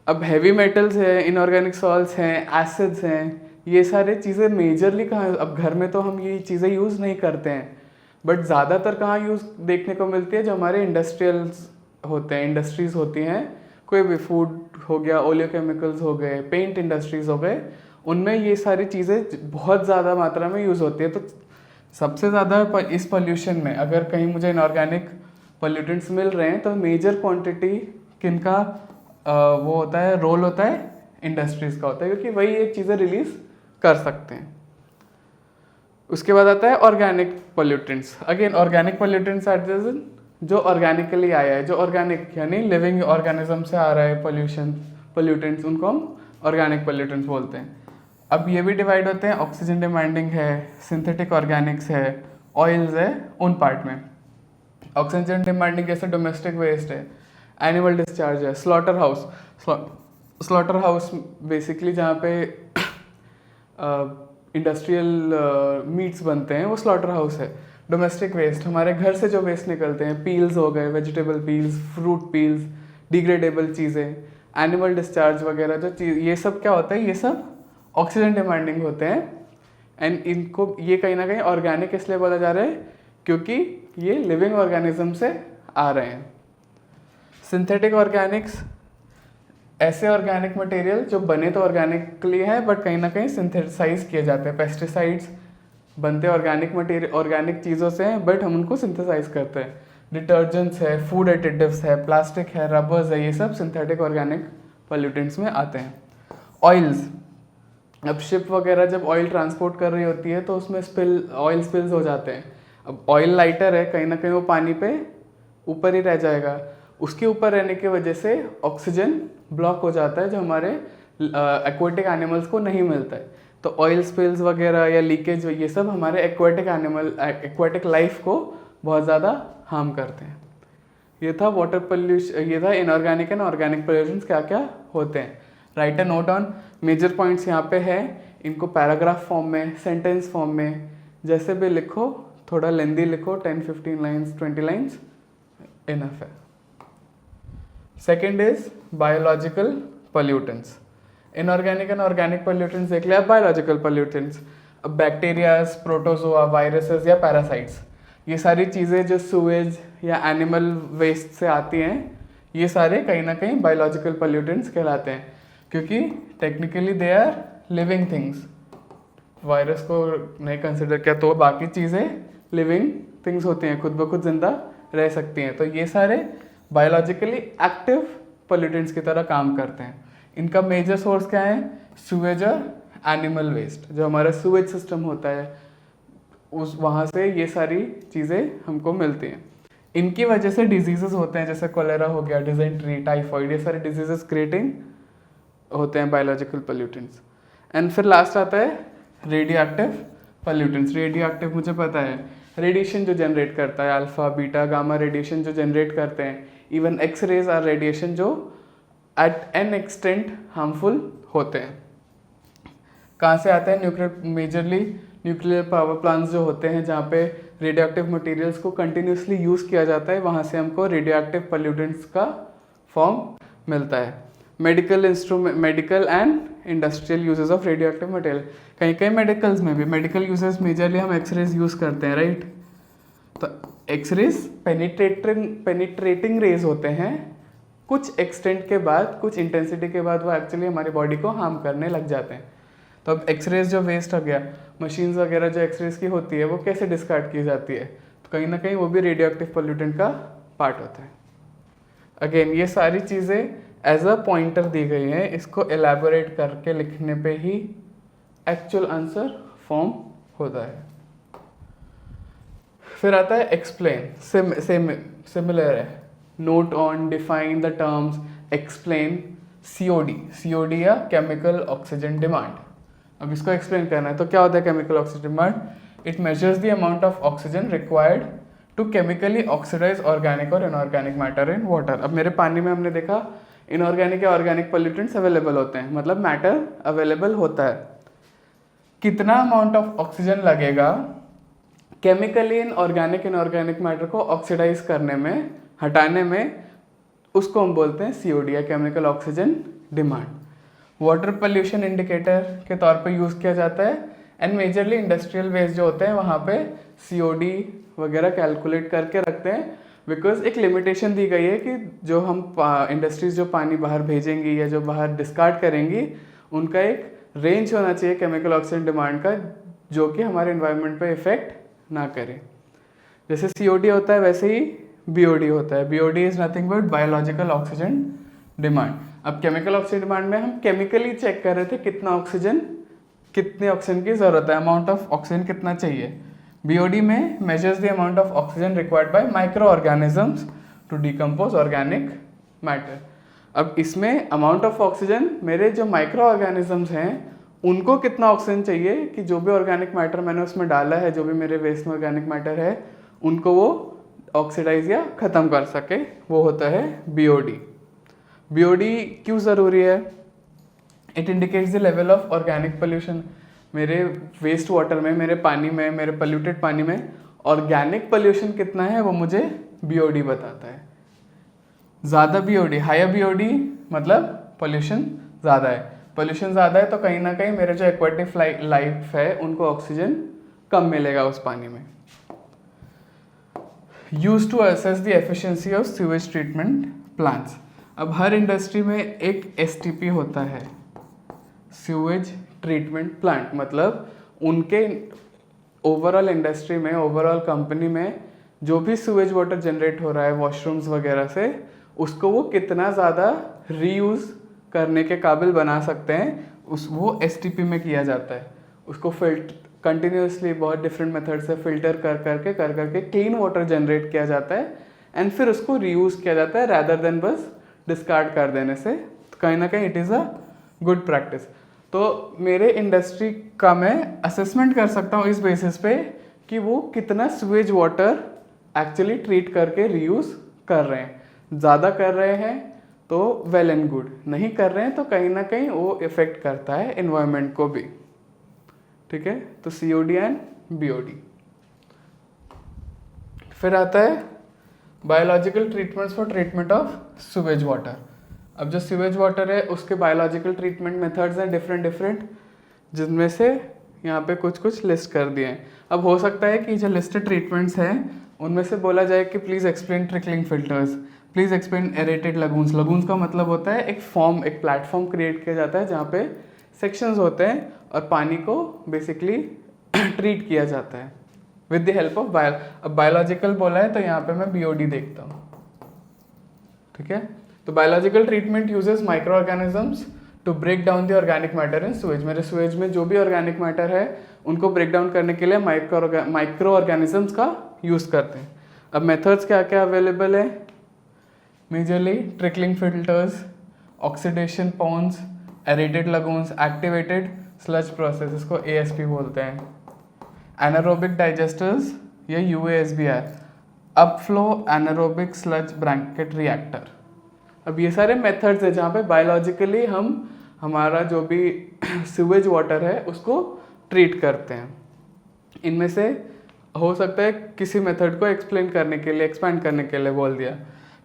अब हैवी मेटल्स है, इनऑर्गेनिक सॉल्ट्स हैं, एसिड्स हैं, ये सारे चीज़ें मेजरली कहाँ, अब घर में तो हम ये चीज़ें यूज़ नहीं करते हैं बट ज़्यादातर कहाँ यूज़ देखने को मिलती है, जो हमारे इंडस्ट्रियल्स होते हैं, इंडस्ट्रीज़ होती हैं, कोई भी फूड हो गया, ओलियोकेमिकल्स हो गए, पेंट इंडस्ट्रीज हो गए, उनमें ये सारी चीज़ें बहुत ज़्यादा मात्रा में यूज़ होती है। तो सबसे ज़्यादा इस पोल्यूशन में अगर कहीं मुझे इनऑर्गेनिक पोल्यूटेंट्स मिल रहे हैं तो मेजर क्वांटिटी किनका वो होता है, रोल होता है इंडस्ट्रीज़ का होता है, क्योंकि वही एक चीज़ें रिलीज़ कर सकते हैं। उसके बाद आता है organic pollutants. Again organic pollutants are जो ऑर्गेनिकली आया है, जो ऑर्गेनिक यानी लिविंग ऑर्गेनिज्म से आ रहा है पोल्यूटेंट्स, उनको हम ऑर्गेनिक पोल्यूटेंट्स बोलते हैं। अब ये भी डिवाइड होते हैं, ऑक्सीजन डिमांडिंग है, सिंथेटिक ऑर्गेनिक्स है, ऑयल्स है, उन पार्ट में। ऑक्सीजन डिमांडिंग जैसे डोमेस्टिक वेस्ट है, एनिमल डिस्चार्ज है, स्लॉटर हाउस बेसिकली जहाँ पे इंडस्ट्रियल मीट्स बनते हैं वो स्लॉटर हाउस है। डोमेस्टिक वेस्ट हमारे घर से जो वेस्ट निकलते हैं, पील्स हो गए, vegetable peels, fruit peels, degradable चीज़ें, एनिमल डिस्चार्ज वगैरह जो चीज़, ये सब क्या होता है, ये सब ऑक्सीजन डिमांडिंग होते हैं। एंड इनको ये कहीं ना कहीं ऑर्गेनिक इसलिए बोला जा रहा है क्योंकि ये लिविंग ऑर्गेनिज्म से आ रहे हैं। सिंथेटिक ऑर्गेनिक्स ऐसे ऑर्गेनिक मटेरियल जो बने तो ऑर्गेनिकली हैं बट कहीं ना कहीं सिंथेसाइज किए जाते हैं। पेस्टिसाइड्स बनते ऑर्गेनिक मटेरियल, ऑर्गेनिक चीज़ों से हैं बट हम उनको सिंथेसाइज करते हैं। डिटर्जेंट्स है, फूड एडिटिव्स है, प्लास्टिक है, रबर्स है, ये सब सिंथेटिक ऑर्गेनिक पोल्यूटेंट्स में आते हैं। ऑयल्स, अब शिप वगैरह जब ऑयल ट्रांसपोर्ट कर रही होती है तो उसमें ऑयल स्पिल्स हो जाते हैं। अब ऑयल लाइटर है, कहीं ना कहीं वो पानी पे ऊपर ही रह जाएगा, उसके ऊपर रहने की वजह से ऑक्सीजन ब्लॉक हो जाता है जो हमारे एक्वेटिक एनिमल्स को नहीं मिलता है। तो ऑयल स्पिल्स वगैरह या लीकेज, ये सब हमारे एक्वेटिक लाइफ को बहुत ज़्यादा हार्म करते हैं। ये था वाटर पोल्यूशन, ये था इनऑर्गेनिक एंड ऑर्गेनिक पोल्यूशंस क्या क्या होते हैं। Write a note on major points यहाँ पे है, इनको पैराग्राफ फॉर्म में, सेंटेंस फॉर्म में जैसे भी लिखो, थोड़ा लेंदी लिखो, 10-15 लाइन्स 20 लाइन्स इनफ है। Second is biological pollutants. Inorganic and organic pollutants देख लिया। बायोलॉजिकल पोल्यूटेंट्स, अब बैक्टीरियाज, प्रोटोजोआ, वायरसेस या पैरासाइट्स, ये सारी चीज़ें जो सूएज या एनिमल वेस्ट से आती हैं, ये सारे कहीं ना कहीं बायोलॉजिकल पोल्यूटेंट्स कहलाते हैं क्योंकि technically they are living things. Virus को नहीं कंसिडर किया तो बाकी चीज़ें लिविंग थिंग्स होती हैं, खुद ब खुद जिंदा रह सकती हैं। तो ये सारे बायोलॉजिकली एक्टिव पोल्यूटेंट्स की तरह काम करते हैं। इनका मेजर सोर्स क्या है, सूएज और एनिमल वेस्ट। जो हमारा सूएज सिस्टम होता है उस वहाँ से ये सारी चीज़ें हमको मिलती हैं। इनकी वजह से डिजीजेस होते हैं, जैसे कोलेरा हो गया, डिजेंट्री, टाइफॉइड, ये सारे डिजीजेस क्रिएटिंग होते हैं बायोलॉजिकल पोल्यूटेंट्स। एंड फिर लास्ट आता है radioactive pollutants. Radioactive मुझे पता है, रेडिएशन जो जनरेट करता है, अल्फा बीटा गामा रेडिएशन जो जनरेट करते हैं, even X rays are radiation जो एट एन एक्सटेंट हार्मफुल होते हैं। कहाँ से आते हैं, मेजरली न्यूक्लियर पावर प्लांट्स जो होते हैं जहाँ पे रेडियो एक्टिव मटीरियल्स को कंटिन्यूसली यूज़ किया जाता है, वहाँ से हमको रेडियो एक्टिव पोल्यूटेंट्स का फॉर्म मिलता है। Medical and industrial uses of radio active material, कहीं कहीं मेडिकल्स में भी, मेडिकल यूजेस मेजरली हम एक्सरेज यूज़ करते हैं, राइट। तो एक्सरेज पेनिट्रेटिंग रेज होते हैं, कुछ एक्सटेंट के बाद, कुछ इंटेंसिटी के बाद वो एक्चुअली हमारी बॉडी को हार्म करने लग जाते हैं। तो अब एक्सरेज जो वेस्ट हो गया, मशीन्स वगैरह जो एक्सरेज की होती है वो कैसे डिस्कार्ड की जाती है, तो कहीं ना कहीं वो भी रेडियो एक्टिव पोल्यूटेंट का पार्ट होता है। अगेन ये सारी चीज़ें एज अ पॉइंटर दी गई हैं, इसको एलैबोरेट करके लिखने पे ही एक्चुअल आंसर फॉर्म होता है। फिर आता है एक्सप्लेन, सिमिलर है, note on, define the terms, explain, COD या केमिकल ऑक्सीजन डिमांड। अब इसको एक्सप्लेन करना है तो क्या होता है chemical oxygen demand, it measures the amount of oxygen required to chemically oxidise organic और इनऑर्गेनिक मैटर इन वाटर। अब मेरे पानी में हमने देखा इनऑर्गेनिक या ऑर्गेनिक पोल्यूटेंट्स अवेलेबल होते हैं, मतलब मैटर अवेलेबल होता है। कितना अमाउंट ऑफ ऑक्सीजन लगेगा केमिकली इनऑर्गेनिक मैटर को ऑक्सीडाइज करने में, हटाने में, उसको हम बोलते हैं COD या chemical oxygen demand. Water pollution indicator के तौर पे यूज़ किया जाता है एंड मेजरली इंडस्ट्रियल वेस्ट जो होते हैं वहाँ पे COD वगैरह कैलकुलेट करके रखते हैं, बिकॉज एक लिमिटेशन दी गई है कि जो हम इंडस्ट्रीज जो पानी बाहर भेजेंगी या जो बाहर डिस्कार्ड करेंगी उनका एक रेंज होना चाहिए केमिकल ऑक्सीजन डिमांड का, जो कि हमारे इन्वायरमेंट पे इफेक्ट ना करे। जैसे COD होता है वैसे ही BOD होता है। BOD is nothing but biological oxygen demand. अब केमिकल ऑक्सीजन डिमांड में हम केमिकली चेक कर रहे थे कितना ऑक्सीजन कितने ऑक्सीजन की ज़रूरत है, अमाउंट ऑफ ऑक्सीजन कितना चाहिए। बीओडी में measures the amount of oxygen required by microorganisms to decompose organic matter. अब इसमें अमाउंट ऑफ ऑक्सीजन मेरे जो माइक्रो ऑर्गेनिजम्स हैं उनको कितना ऑक्सीजन चाहिए कि जो भी ऑर्गेनिक मैटर मैंने उसमें डाला है, जो भी मेरे वेस्ट में ऑर्गेनिक मैटर है, उनको वो ऑक्सीडाइज या ख़त्म कर सके, वो होता है बीओडी। बीओडी क्यों ज़रूरी है? It indicates the level of organic pollution. मेरे वेस्ट वाटर में, मेरे पानी में, मेरे पोल्यूटेड पानी में ऑर्गेनिक पोल्यूशन कितना है वो मुझे बीओडी बताता है। ज़्यादा बीओडी, हायर बीओडी मतलब पोल्यूशन ज़्यादा है। पोल्यूशन ज़्यादा है तो कहीं ना कहीं मेरे जो एक्वेटिक लाइफ है उनको ऑक्सीजन कम मिलेगा उस पानी में। Use to assess the efficiency of sewage treatment plants. अब हर इंडस्ट्री में एक एसटीपी होता है, सीवेज ट्रीटमेंट प्लांट, मतलब उनके ओवरऑल इंडस्ट्री में, ओवरऑल कंपनी में जो भी सीवेज वाटर जनरेट हो रहा है वॉशरूम्स वगैरह से, उसको वो कितना ज़्यादा रीयूज़ करने के काबिल बना सकते हैं, वो एसटीपी में किया जाता है। उसको कंटिन्यूसली बहुत डिफरेंट मेथड से फिल्टर कर करके क्लीन वाटर जनरेट किया जाता है एंड फिर उसको रीयूज़ किया जाता है रैदर देन बस डिस्कार्ड कर देने से। तो कहीं ना कहीं it is a good practice. तो मेरे इंडस्ट्री का मैं असेसमेंट कर सकता हूँ इस बेसिस पे कि वो कितना सीवेज वाटर एक्चुअली ट्रीट करके रीयूज़ कर रहे हैं। ज़्यादा कर रहे हैं तो वेल एंड गुड, नहीं कर रहे हैं तो कहीं ना कहीं वो इफ़ेक्ट करता है एनवायरनमेंट को भी। ठीक है, तो सीओडी एंड बीओडी। फिर आता है biological treatments for treatment of sewage water. अब जो सीवेज वाटर है उसके बायोलॉजिकल ट्रीटमेंट मेथड्स हैं डिफरेंट, जिनमें से यहाँ पे कुछ लिस्ट कर दिए हैं। अब हो सकता है कि जो लिस्टेड ट्रीटमेंट्स हैं उनमें से बोला जाए कि please explain trickling filters, please explain aerated lagoons. Lagoons का मतलब होता है एक प्लेटफॉर्म क्रिएट किया जाता है जहाँ पे सेक्शंस होते हैं और पानी को बेसिकली ट्रीट किया जाता है विद द हेल्प ऑफ अब बायोलॉजिकल बोला है तो यहाँ पे मैं बीओडी देखता हूँ। ठीक है, तो biological treatment uses microorganisms to break down the organic matter in sewage. मेरे सुएज में जो भी ऑर्गेनिक मैटर है उनको ब्रेक डाउन करने के लिए माइक्रो ऑर्गेनिजम्स का यूज़ करते हैं। अब मेथड्स क्या क्या अवेलेबल है? Majorly trickling filters, oxidation ponds, aerated lagoons, activated sludge process, इसको एएसपी बोलते हैं, एनारोबिक डाइजेस्टर्स या USBR, upflow anaerobic sludge bracket reactor. अब ये सारे मेथड्स हैं जहाँ पे बायोलॉजिकली हम हमारा जो भी सीवेज वाटर है उसको ट्रीट करते हैं। इनमें से हो सकता है किसी मेथड को एक्सप्लेन करने के लिए, एक्सपैंड करने के लिए बोल दिया।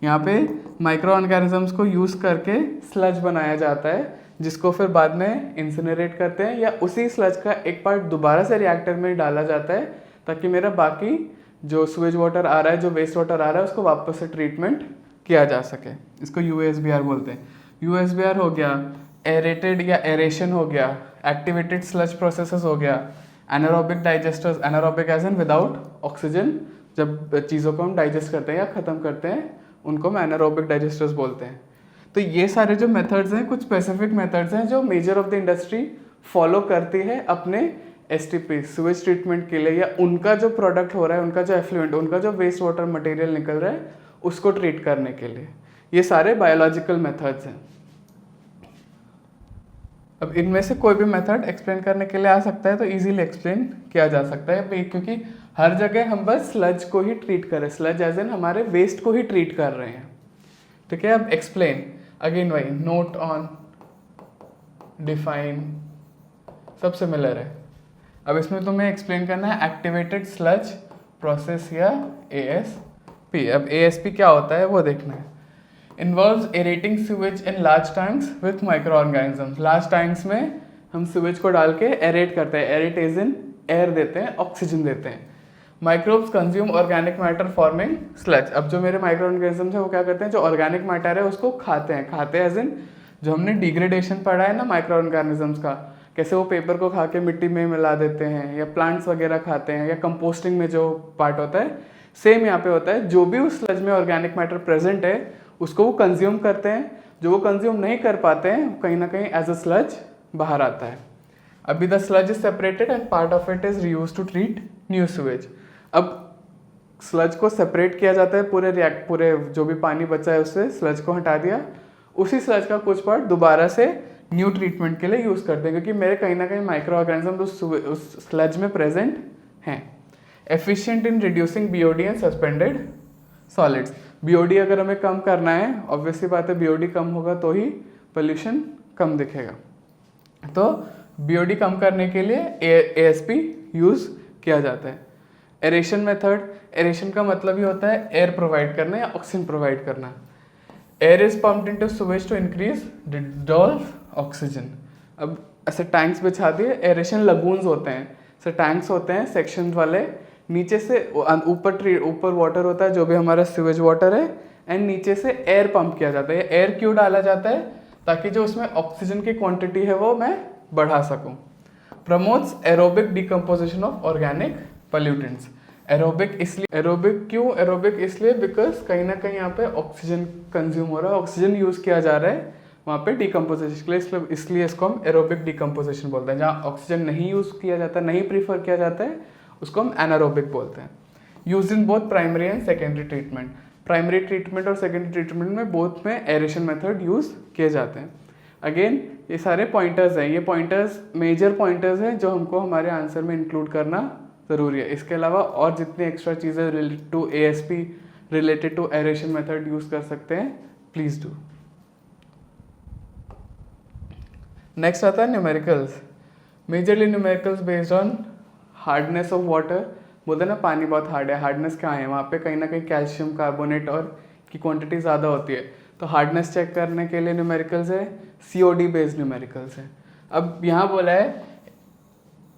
यहाँ पे माइक्रो ऑर्गेनिजम्स को यूज़ करके स्लज बनाया जाता है जिसको फिर बाद में इंसिनरेट करते हैं या उसी स्लज का एक पार्ट दोबारा से रिएक्टर में डाला जाता है ताकि मेरा बाकी जो सीवेज वाटर आ रहा है, जो वेस्ट वाटर आ रहा है, उसको वापस से ट्रीटमेंट किया जा सके। इसको यूएसबीआर बोलते हैं। यूएसबीआर हो गया, एरेटेड या एरेशन हो गया, एक्टिवेटेड स्लज प्रोसेसेस हो गया, anaerobic digesters, anaerobic as in without oxygen, जब चीज़ों को हम डाइजेस्ट करते हैं या ख़त्म करते हैं उनको हम एनारोबिक डाइजेस्टर्स बोलते हैं। तो ये सारे जो मेथड्स हैं कुछ स्पेसिफिक मेथड्स हैं जो measure of the industry follow करती है अपने एसटीपी सीवेज ट्रीटमेंट के लिए, या उनका जो प्रोडक्ट हो रहा है, उनका जो एफ्लुएंट, उनका जो वेस्ट वाटर मटेरियल निकल रहा है उसको ट्रीट करने के लिए। ये सारे बायोलॉजिकल मेथड्स हैं। अब इनमें से कोई भी मेथड एक्सप्लेन करने के लिए आ सकता है तो इजीली एक्सप्लेन किया जा सकता है, क्योंकि हर जगह हम बस स्लज को ही ट्रीट कर रहे हैं, स्लज एज एन हमारे वेस्ट को ही ट्रीट कर रहे हैं। ठीक है, अब एक्सप्लेन अगेन वही नोट ऑन, डिफाइन, सब सिमिलर है। अब इसमें तुम्हें एक्सप्लेन करना है एक्टिवेटेड स्लज प्रोसेस या एएसपी। अब एएसपी क्या होता है वो देखना है। Involves aerating sewage in large tanks with microorganisms. Large tanks में हम सीवेज को डाल के एरेट करते हैं, एरेट इज इन एयर देते हैं, ऑक्सीजन देते हैं। Microbes consume organic matter forming sludge. अब जो मेरे माइक्रो ऑर्गेनिजम्स है वो क्या करते हैं, जो ऑर्गेनिक मैटर है उसको खाते हैं एज इन जो हमने डिग्रेडेशन पढ़ा है ना माइक्रो ऑर्गेनिजम्स का, कैसे वो पेपर को खा के मिट्टी में मिला देते हैं या प्लांट्स वगैरह खाते हैं या कंपोस्टिंग में जो पार्ट होता है, सेम यहाँ पे होता है। जो भी उस स्लज में ऑर्गेनिक मैटर प्रेजेंट है उसको वो कंज्यूम करते हैं, जो वो कंज्यूम नहीं कर पाते हैं कहीं ना कहीं एज अ स्लज बाहर आता है। अभी the sludge is separated and part of it is reuse to treat new sewage. अब स्लज को सेपरेट किया जाता है, पूरे जो भी पानी बचा है उससे स्लज को हटा दिया, उसी स्लज का कुछ पार्ट दोबारा से न्यू ट्रीटमेंट के लिए यूज़ करते हैं, क्योंकि मेरे कहीं ना कहीं माइक्रो ऑर्गेनिज्म उस स्लज में प्रेजेंट हैं। Efficient in reducing BOD and suspended solids. BOD अगर हमें कम करना है, ऑब्वियसली बात है बीओडी कम होगा तो ही पोल्यूशन कम दिखेगा, तो बीओडी कम करने के लिए एएसपी यूज़ किया जाता है। एरेशन मेथड, एरेशन का मतलब ही होता है एयर प्रोवाइड करना या ऑक्सीजन प्रोवाइड करना। Air is pumped into sewage to increase dissolve oxygen. अब ऐसे टैंक्स बिछा दिए, एरेशन लगून्स होते हैं, ऐसे टैंक्स होते हैं सेक्शन वाले, नीचे से ऊपर वाटर होता है जो भी हमारा सीवेज वाटर है, एंड नीचे से एयर पंप किया जाता है। एयर क्यों डाला जाता है? ताकि जो उसमें ऑक्सीजन की क्वांटिटी है वो मैं बढ़ा सकूं। Promotes aerobic decomposition of organic pollutants. Aerobic क्यों? एरोबिक इसलिए बिकॉज कहीं ना कहीं यहाँ पे ऑक्सीजन कंज्यूम हो रहा है, ऑक्सीजन यूज किया जा रहा है वहाँ पे डिकम्पोजिशन के लिए, इसलिए इसको हम एरोबिक डिकम्पोजिशन बोलते हैं। जहाँ ऑक्सीजन नहीं यूज किया जाता, नहीं प्रीफर किया जाता है, उसको हम एनारोबिक बोलते हैं। Use in both primary and secondary treatment. Primary treatment और सेकेंडरी ट्रीटमेंट में बोथ में एरेशन मेथड यूज किए जाते हैं। अगेन ये सारे पॉइंटर्स हैं, ये पॉइंटर्स मेजर पॉइंटर्स हैं जो हमको हमारे आंसर में इंक्लूड करना ज़रूरी है। इसके अलावा और जितनी एक्स्ट्रा चीज़ें related to ASP, related to aeration method use कर सकते हैं, प्लीज़ डू। नेक्स्ट आता है numericals. Majorly numericals based on hardness of water. बोलते हैं ना पानी बहुत हार्ड है, हार्डनेस कहाँ है? वहाँ पे कहीं ना कहीं कैल्शियम कार्बोनेट और की क्वांटिटी ज़्यादा होती है, तो हार्डनेस चेक करने के लिए न्यूमेरिकल्स है, सीओडी बेस्ड न्यूमेरिकल्स है। अब यहाँ बोला है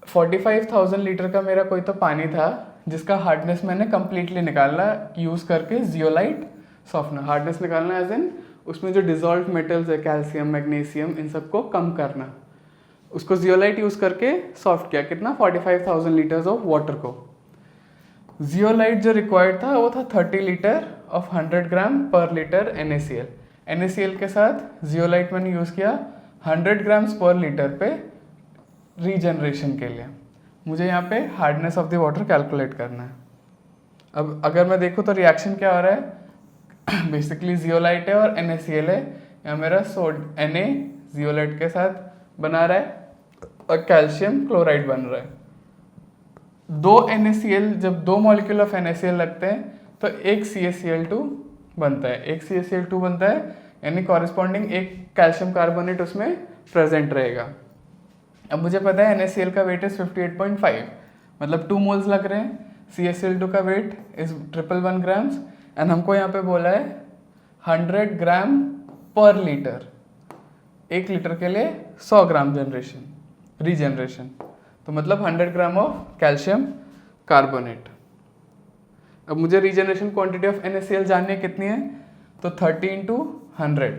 45,000 लीटर का मेरा कोई तो पानी था जिसका हार्डनेस मैंने कम्प्लीटली निकालना यूज़ करके जियोलाइट सॉफ्टनर। हार्डनेस निकालना एज इन उसमें जो डिजॉल्व मेटल्स है, कैल्शियम, मैग्नीशियम, इन सबको कम करना, उसको जियोलाइट यूज़ करके सॉफ्ट किया। कितना? 45,000 लीटर्स ऑफ वाटर को। जियोलाइट जो रिक्वायर्ड था वो था 30 लीटर ऑफ 100 ग्राम पर लीटर NaCl। NaCl के साथ जियोलाइट मैंने यूज़ किया 100 ग्राम्स पर लीटर पे रीजनरेशन के लिए। मुझे यहाँ पे hardness of the water calculate करना है। अब अगर मैं देखूँ तो रिएक्शन क्या हो रहा है, बेसिकली जियोलाइट है और NaCl है, यहाँ मेरा Na जियोलाइट के साथ बना रहा है और कैल्शियम क्लोराइड बन रहा है। दो NaCl, जब दो मॉलिक्यूल ऑफ NaCl लगते हैं तो एक CaCl2 बनता है, एक CaCl2 बनता है, यानी कॉरेस्पॉन्डिंग एक कैल्शियम कार्बोनेट उसमें प्रेजेंट रहेगा। अब मुझे पता है NaCl का वेट इज 58.5, मतलब 2 मोल्स लग रहे हैं। CaCl2 का वेट इज 111 ग्राम्स एंड हमको यहाँ पे बोला है 100 ग्राम पर लीटर, 1 लीटर के लिए 100 ग्राम रीजनरेशन, तो मतलब 100 ग्राम ऑफ कैल्शियम कार्बोनेट। अब मुझे रीजनरेशन क्वांटिटी ऑफ NaCl जाननी है, कितनी है? तो 30 into 100।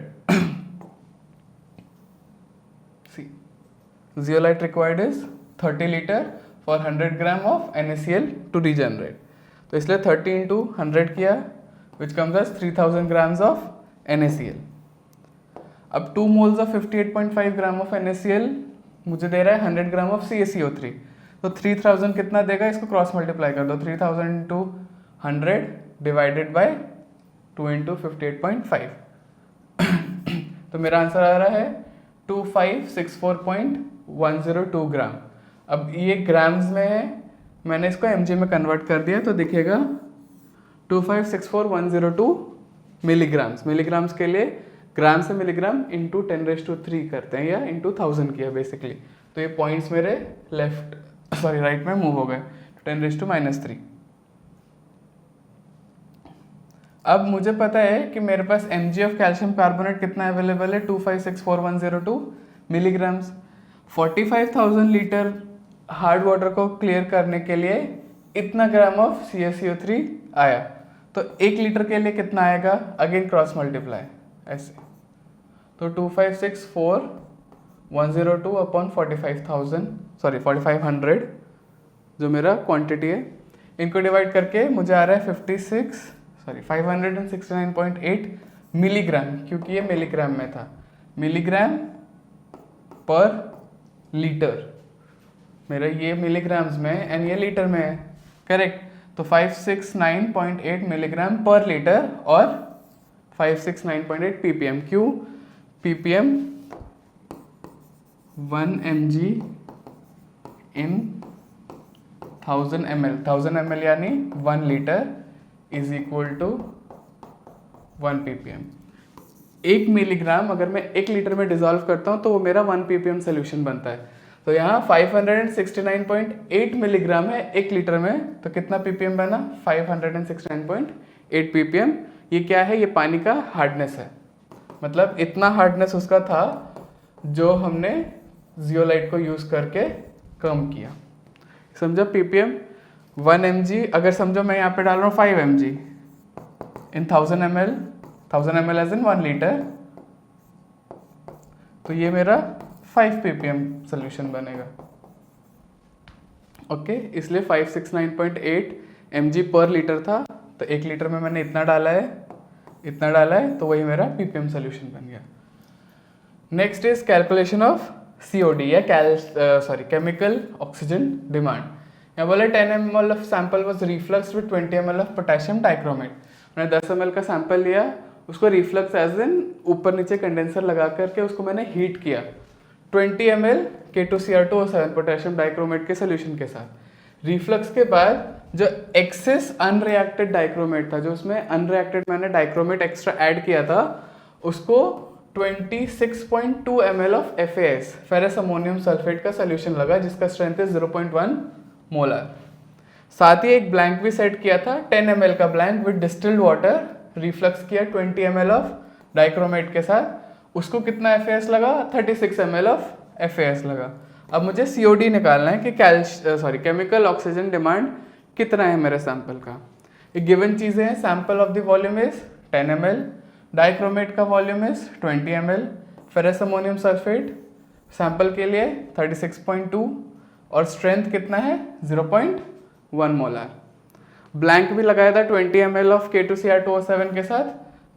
Zeolite required is 30 liter for 100 gram of NaCl to regenerate, तो इसलिए 30 into 100 किया, which comes as 3000 grams of NaCl। अब 2 moles of 58.5 gram of NaCl मुझे दे रहा है 100 ग्राम ऑफ CaCO3, तो 3000 कितना देगा? इसको क्रॉस मल्टीप्लाई कर दो, 3000 into 100 डिवाइडेड बाय 2 into 58.5 तो मेरा आंसर आ रहा है 2564.102 ग्राम। अब ये ग्राम्स में है, मैंने इसको mg में कन्वर्ट कर दिया तो दिखेगा 2564,102 मिलीग्राम्स। मिलीग्राम्स के लिए ग्राम से मिलीग्राम इंटू 10⁻³ करते हैं या इंटू 1000 किया बेसिकली, तो ये पॉइंट्स मेरे राइट में मूव हो गए, 10⁻³ अब मुझे पता है कि मेरे पास mg ऑफ कैल्शियम कार्बोनेट कितना अवेलेबल है, 2564,102 मिलीग्राम्स। 45,000 लीटर हार्ड वाटर को क्लियर करने के लिए इतना ग्राम ऑफ CaCO3 आया, तो 1 लीटर के लिए कितना आएगा? अगेन क्रॉस मल्टीप्लाई ऐसे, तो 2564,102 अपॉन 4500 जो मेरा क्वांटिटी है, इनको डिवाइड करके मुझे आ रहा है 569.8 मिलीग्राम, क्योंकि ये मिलीग्राम में था, मिलीग्राम पर लीटर। मेरा ये मिलीग्राम्स में एंड ये लीटर में है, करेक्ट। तो 569.8 मिलीग्राम पर लीटर और 569.8 ppm। क्यों? ppm 1 mg in 1000 ml, 1000 ml यानी 1 litre is equal to 1 ppm। 1 milligram अगर मैं 1 लीटर में डिजॉल्व करता हूँ तो वो मेरा 1 ppm सोल्यूशन बनता है। तो यहाँ 569.8 मिलीग्राम है 1 लीटर में, तो कितना ppm बना? 569.8 ppm। ये क्या है? ये पानी का हार्डनेस है, मतलब इतना हार्डनेस उसका था जो हमने जियोलाइट को यूज़ करके कम किया। समझो? ppm 1 mg, अगर समझो मैं यहाँ पे डाल रहा हूँ 5 mg in 1000 ml, 1000 ml as in 1 litre, तो ये मेरा 5 ppm सोल्यूशन बनेगा। ओके, इसलिए 569.8 mg पर लीटर था, तो 1 लीटर में मैंने इतना डाला है, तो वही मेरा ppm सोल्यूशन बन गया। Next is calculation of COD या केमिकल ऑक्सीजन डिमांड। यहाँ बोला 10 ml of sample was reflux with 20 ml of potassium dichromate. मैंने 10 ml का सैंपल लिया, उसको रिफ्लक्स एज इन ऊपर नीचे कंडेंसर लगा करके उसको मैंने हीट किया 20 ml K2Cr2O7 पोटेशियम डाइक्रोमेट के सोल्यूशन के साथ। रिफ्लक्स के बाद जो एक्सेस अनरिएक्टेड डाइक्रोमेट था, जो उसमें अनरिएक्टेड मैंने डाइक्रोमेट एक्स्ट्रा ऐड किया था, उसको 26.2 ml of FAS ferrous ammonium sulphate का सोल्यूशन लगा, जिसका स्ट्रेंथ है 0.1 मोलर। साथ ही एक ब्लैंक भी सेट किया था 10 ml का blank with distilled water, reflux किया 20 ml ऑफ डाइक्रोमेट के साथ, उसको कितना FAS लगा? 36 ml ऑफ FAS लगा। अब मुझे COD निकालना है कि केमिकल ऑक्सीजन डिमांड कितना है मेरे सैंपल का। एक गिवन चीज़ें हैं, sample of the volume is 10 ml, dichromate का volume is 20 ml, ferrous ammonium sulphate sample के लिए 36.2 और स्ट्रेंथ कितना है? 0.1 मोलर। ब्लैंक भी लगाया था 20 ml ऑफ K2Cr2O7 के साथ,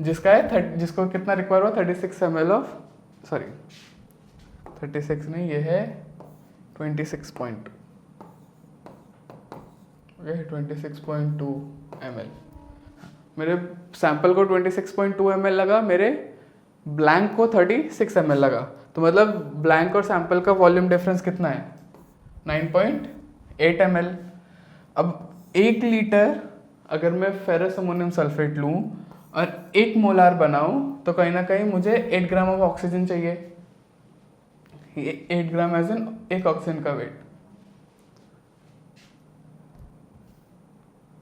जिसको कितना रिक्वायर हुआ? 36 ml ऑफ 36 नहीं, ये है 26.2 ml। मेरे सैंपल को 26.2 ml लगा, मेरे ब्लैंक को 36 ml लगा, तो मतलब ब्लैंक और सैंपल का वॉल्यूम डिफरेंस कितना है? 9.8 ml। अब 1 लीटर अगर मैं फेरस अमोनियम सल्फेट लूँ और 1 मोलार बनाऊँ, तो कहीं ना कहीं मुझे 8 ग्राम ऑफ ऑक्सीजन चाहिए। 8 ग्राम एज इन एक ऑक्सीजन का वेट।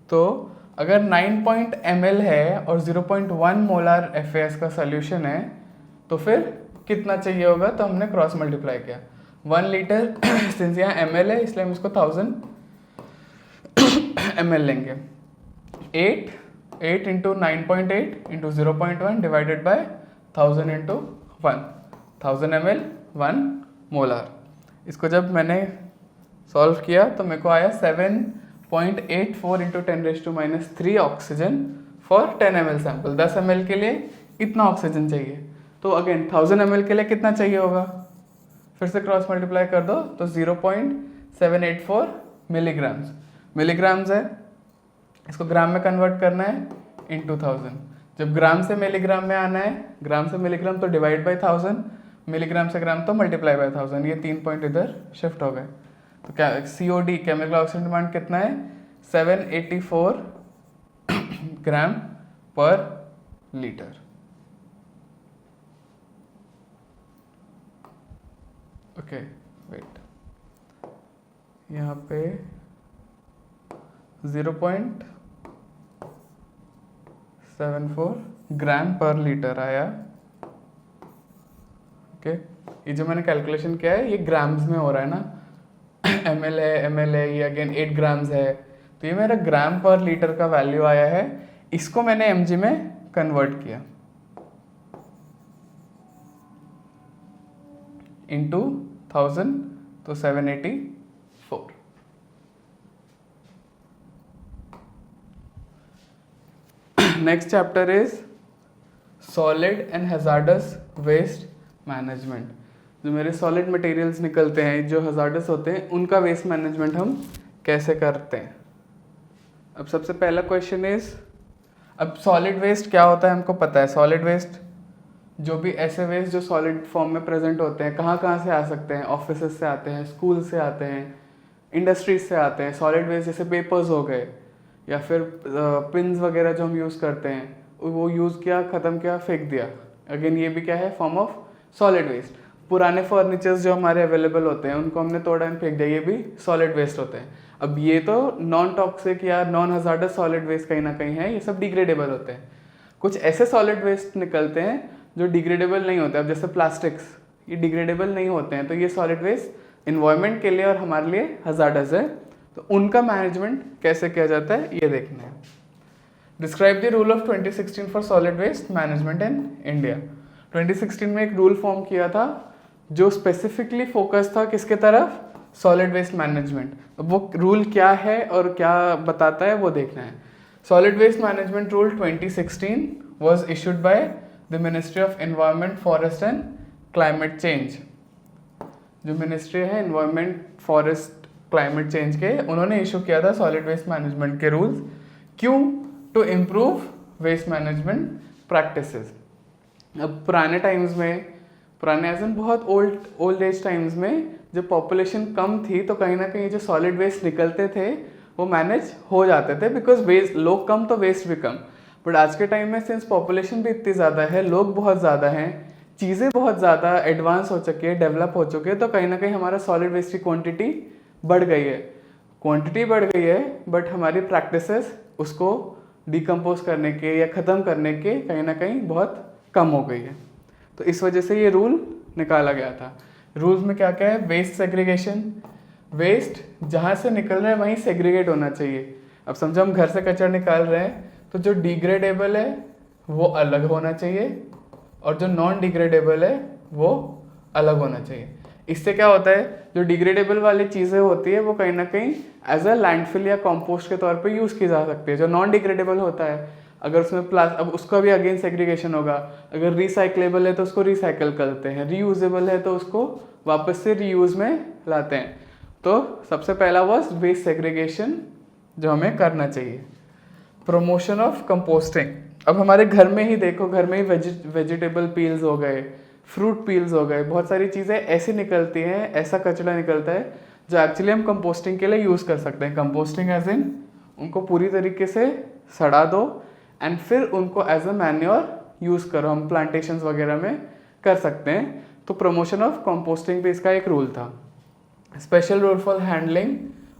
तो अगर 9 ml है और 0.1 मोलार FAS का सोल्यूशन है, तो फिर कितना चाहिए होगा? तो हमने क्रॉस मल्टीप्लाई किया 1 लीटर सिंस यहाँ ml है, इसलिए हम इसको 1000 ml लेंगे। 8 into 9.8 into 0.1 divided by 1000 into 1, 1000 ml 1 molar. इसको जब मैंने सॉल्व किया तो मेरे को आया 7.84 into 10⁻³ oxygen for 10 ml sample. 10 ml के लिए इतना ऑक्सीजन चाहिए, तो अगेन 1000 ml के लिए कितना चाहिए होगा? फिर से क्रॉस मल्टीप्लाई कर दो, तो 0.784 मिलीग्राम्स है। इसको ग्राम में कन्वर्ट करना है इंटू 1000। जब ग्राम से मिलीग्राम में आना है, ग्राम से मिलीग्राम तो डिवाइड बाई 1000, मिलीग्राम से ग्राम तो मल्टीप्लाई बाई 1000। ये 3 पॉइंट इधर शिफ्ट हो गए। तो क्या COD केमिकल ऑक्सीजन डिमांड कितना है? 784 ग्राम पर लीटर। ओके वेट, यहाँ पे 0.74 ग्राम पर लीटर आया। ओके, ये जो मैंने कैलकुलेशन किया है ये ग्राम्स में हो रहा है ना, ml है, ये अगेन 8 ग्राम्स है, तो ये मेरा ग्राम पर लीटर का वैल्यू आया है। इसको मैंने mg में कन्वर्ट किया इंटू 1000, तो 784। Next chapter is solid and hazardous waste management. जो मेरे सॉलिड मटेरियल्स निकलते हैं जो हजार्डस होते हैं उनका वेस्ट मैनेजमेंट हम कैसे करते हैं। अब सबसे पहला क्वेश्चन इज, अब सॉलिड वेस्ट क्या होता है हमको पता है। सॉलिड वेस्ट जो भी ऐसे वेस्ट जो सॉलिड फॉर्म में प्रेजेंट होते हैं कहाँ से आ सकते हैं, ऑफिस से आते हैं, स्कूल से आते हैं, इंडस्ट्रीज से आते हैं। सॉलिड वेस्ट जैसे पेपर्स हो गए या फिर पिन्स वगैरह जो हम यूज़ करते हैं वो यूज़ किया, ख़त्म किया, फेंक दिया, अगेन ये भी क्या है, फॉर्म ऑफ सॉलिड वेस्ट। पुराने फर्नीचर्स जो हमारे अवेलेबल होते हैं उनको हमने तोड़ा एंड फेंक दिया, ये भी सॉलिड वेस्ट होते हैं। अब ये तो नॉन टॉक्सिक या नॉन हजार्डस सॉलिड वेस्ट कहीं ना कहीं है, ये सब डिग्रेडेबल होते हैं। कुछ ऐसे सॉलिड वेस्ट निकलते हैं जो डिग्रेडेबल नहीं होते। अब जैसे प्लास्टिक्स, ये डिग्रेडेबल नहीं होते हैं, तो ये सॉलिड वेस्ट इन्वायरमेंट के लिए और हमारे लिए हजार्डस है। तो उनका मैनेजमेंट कैसे किया जाता है ये देखना है। Describe the rule of 2016 for solid waste management in India. 2016 में एक रूल फॉर्म किया था जो स्पेसिफिकली फोकस था किसके तरफ, सॉलिड वेस्ट मैनेजमेंट। वो रूल क्या है और क्या बताता है वो देखना है। Solid waste management rule 2016 was issued by the Ministry of Environment, Forest and Climate Change। जो मिनिस्ट्री है एनवायरमेंट, फॉरेस्ट, क्लाइमेट चेंज के, उन्होंने इशू किया था सॉलिड वेस्ट मैनेजमेंट के रूल्स। क्यों? To improve waste management practices. अब पुराने टाइम्स में, पुराने एज इन बहुत ओल्ड एज टाइम्स में जब पॉपुलेशन कम थी तो कहीं ना कहीं जो सॉलिड वेस्ट निकलते थे वो मैनेज हो जाते थे, बिकॉज वेस्ट, लोग कम तो वेस्ट भी कम। बट आज के टाइम में सिंस पॉपुलेशन भी इतनी ज़्यादा है, लोग बहुत ज़्यादा हैं, चीज़ें बहुत ज़्यादा एडवांस हो चुकी है, डेवलप हो चुके हैं, तो कहीं ना कहीं हमारा सॉलिड वेस्ट की क्वांटिटी बढ़ गई है। क्वांटिटी बढ़ गई है बट हमारी प्रैक्टिसेस उसको डिकम्पोज करने के या ख़त्म करने के कहीं ना कहीं बहुत कम हो गई है। तो इस वजह से ये रूल निकाला गया था। रूल्स में क्या क्या है? वेस्ट सेग्रीगेशन, वेस्ट जहाँ से निकल रहा है वहीं सेग्रीगेट होना चाहिए। अब समझो हम घर से कचरा निकाल रहे हैं तो जो डिग्रेडेबल है वो अलग होना चाहिए और जो नॉन डिग्रेडेबल है वो अलग होना चाहिए। इससे क्या होता है, जो डिग्रेडेबल वाली चीज़ें होती है वो कहीं ना कहीं एज अ लैंडफिल या कंपोस्ट के तौर पे यूज़ की जा सकती है। जो नॉन डिग्रेडेबल होता है अगर उसमें अब उसका भी अगेन सेग्रीगेशन होगा। अगर रिसाइक्लेबल है तो उसको रिसाइकल करते हैं, रीयूजेबल है तो उसको वापस से रीयूज में लाते हैं। तो सबसे पहला वॉज वेस्ट सेग्रीगेशन जो हमें करना चाहिए। Promotion of composting. अब हमारे घर में ही देखो, घर में ही वेजिटेबल पील्स हो गए, फ्रूट पील्स हो गए, बहुत सारी चीज़ें ऐसी निकलती हैं, ऐसा कचरा निकलता है जो एक्चुअली हम कंपोस्टिंग के लिए यूज़ कर सकते हैं। कंपोस्टिंग एज इन उनको पूरी तरीके से सड़ा दो एंड फिर उनको एज अ मैन्योर यूज़ करो, हम प्लांटेशंस वगैरह में कर सकते हैं। तो प्रमोशन ऑफ कंपोस्टिंग पे इसका एक रूल था। Special rule for handling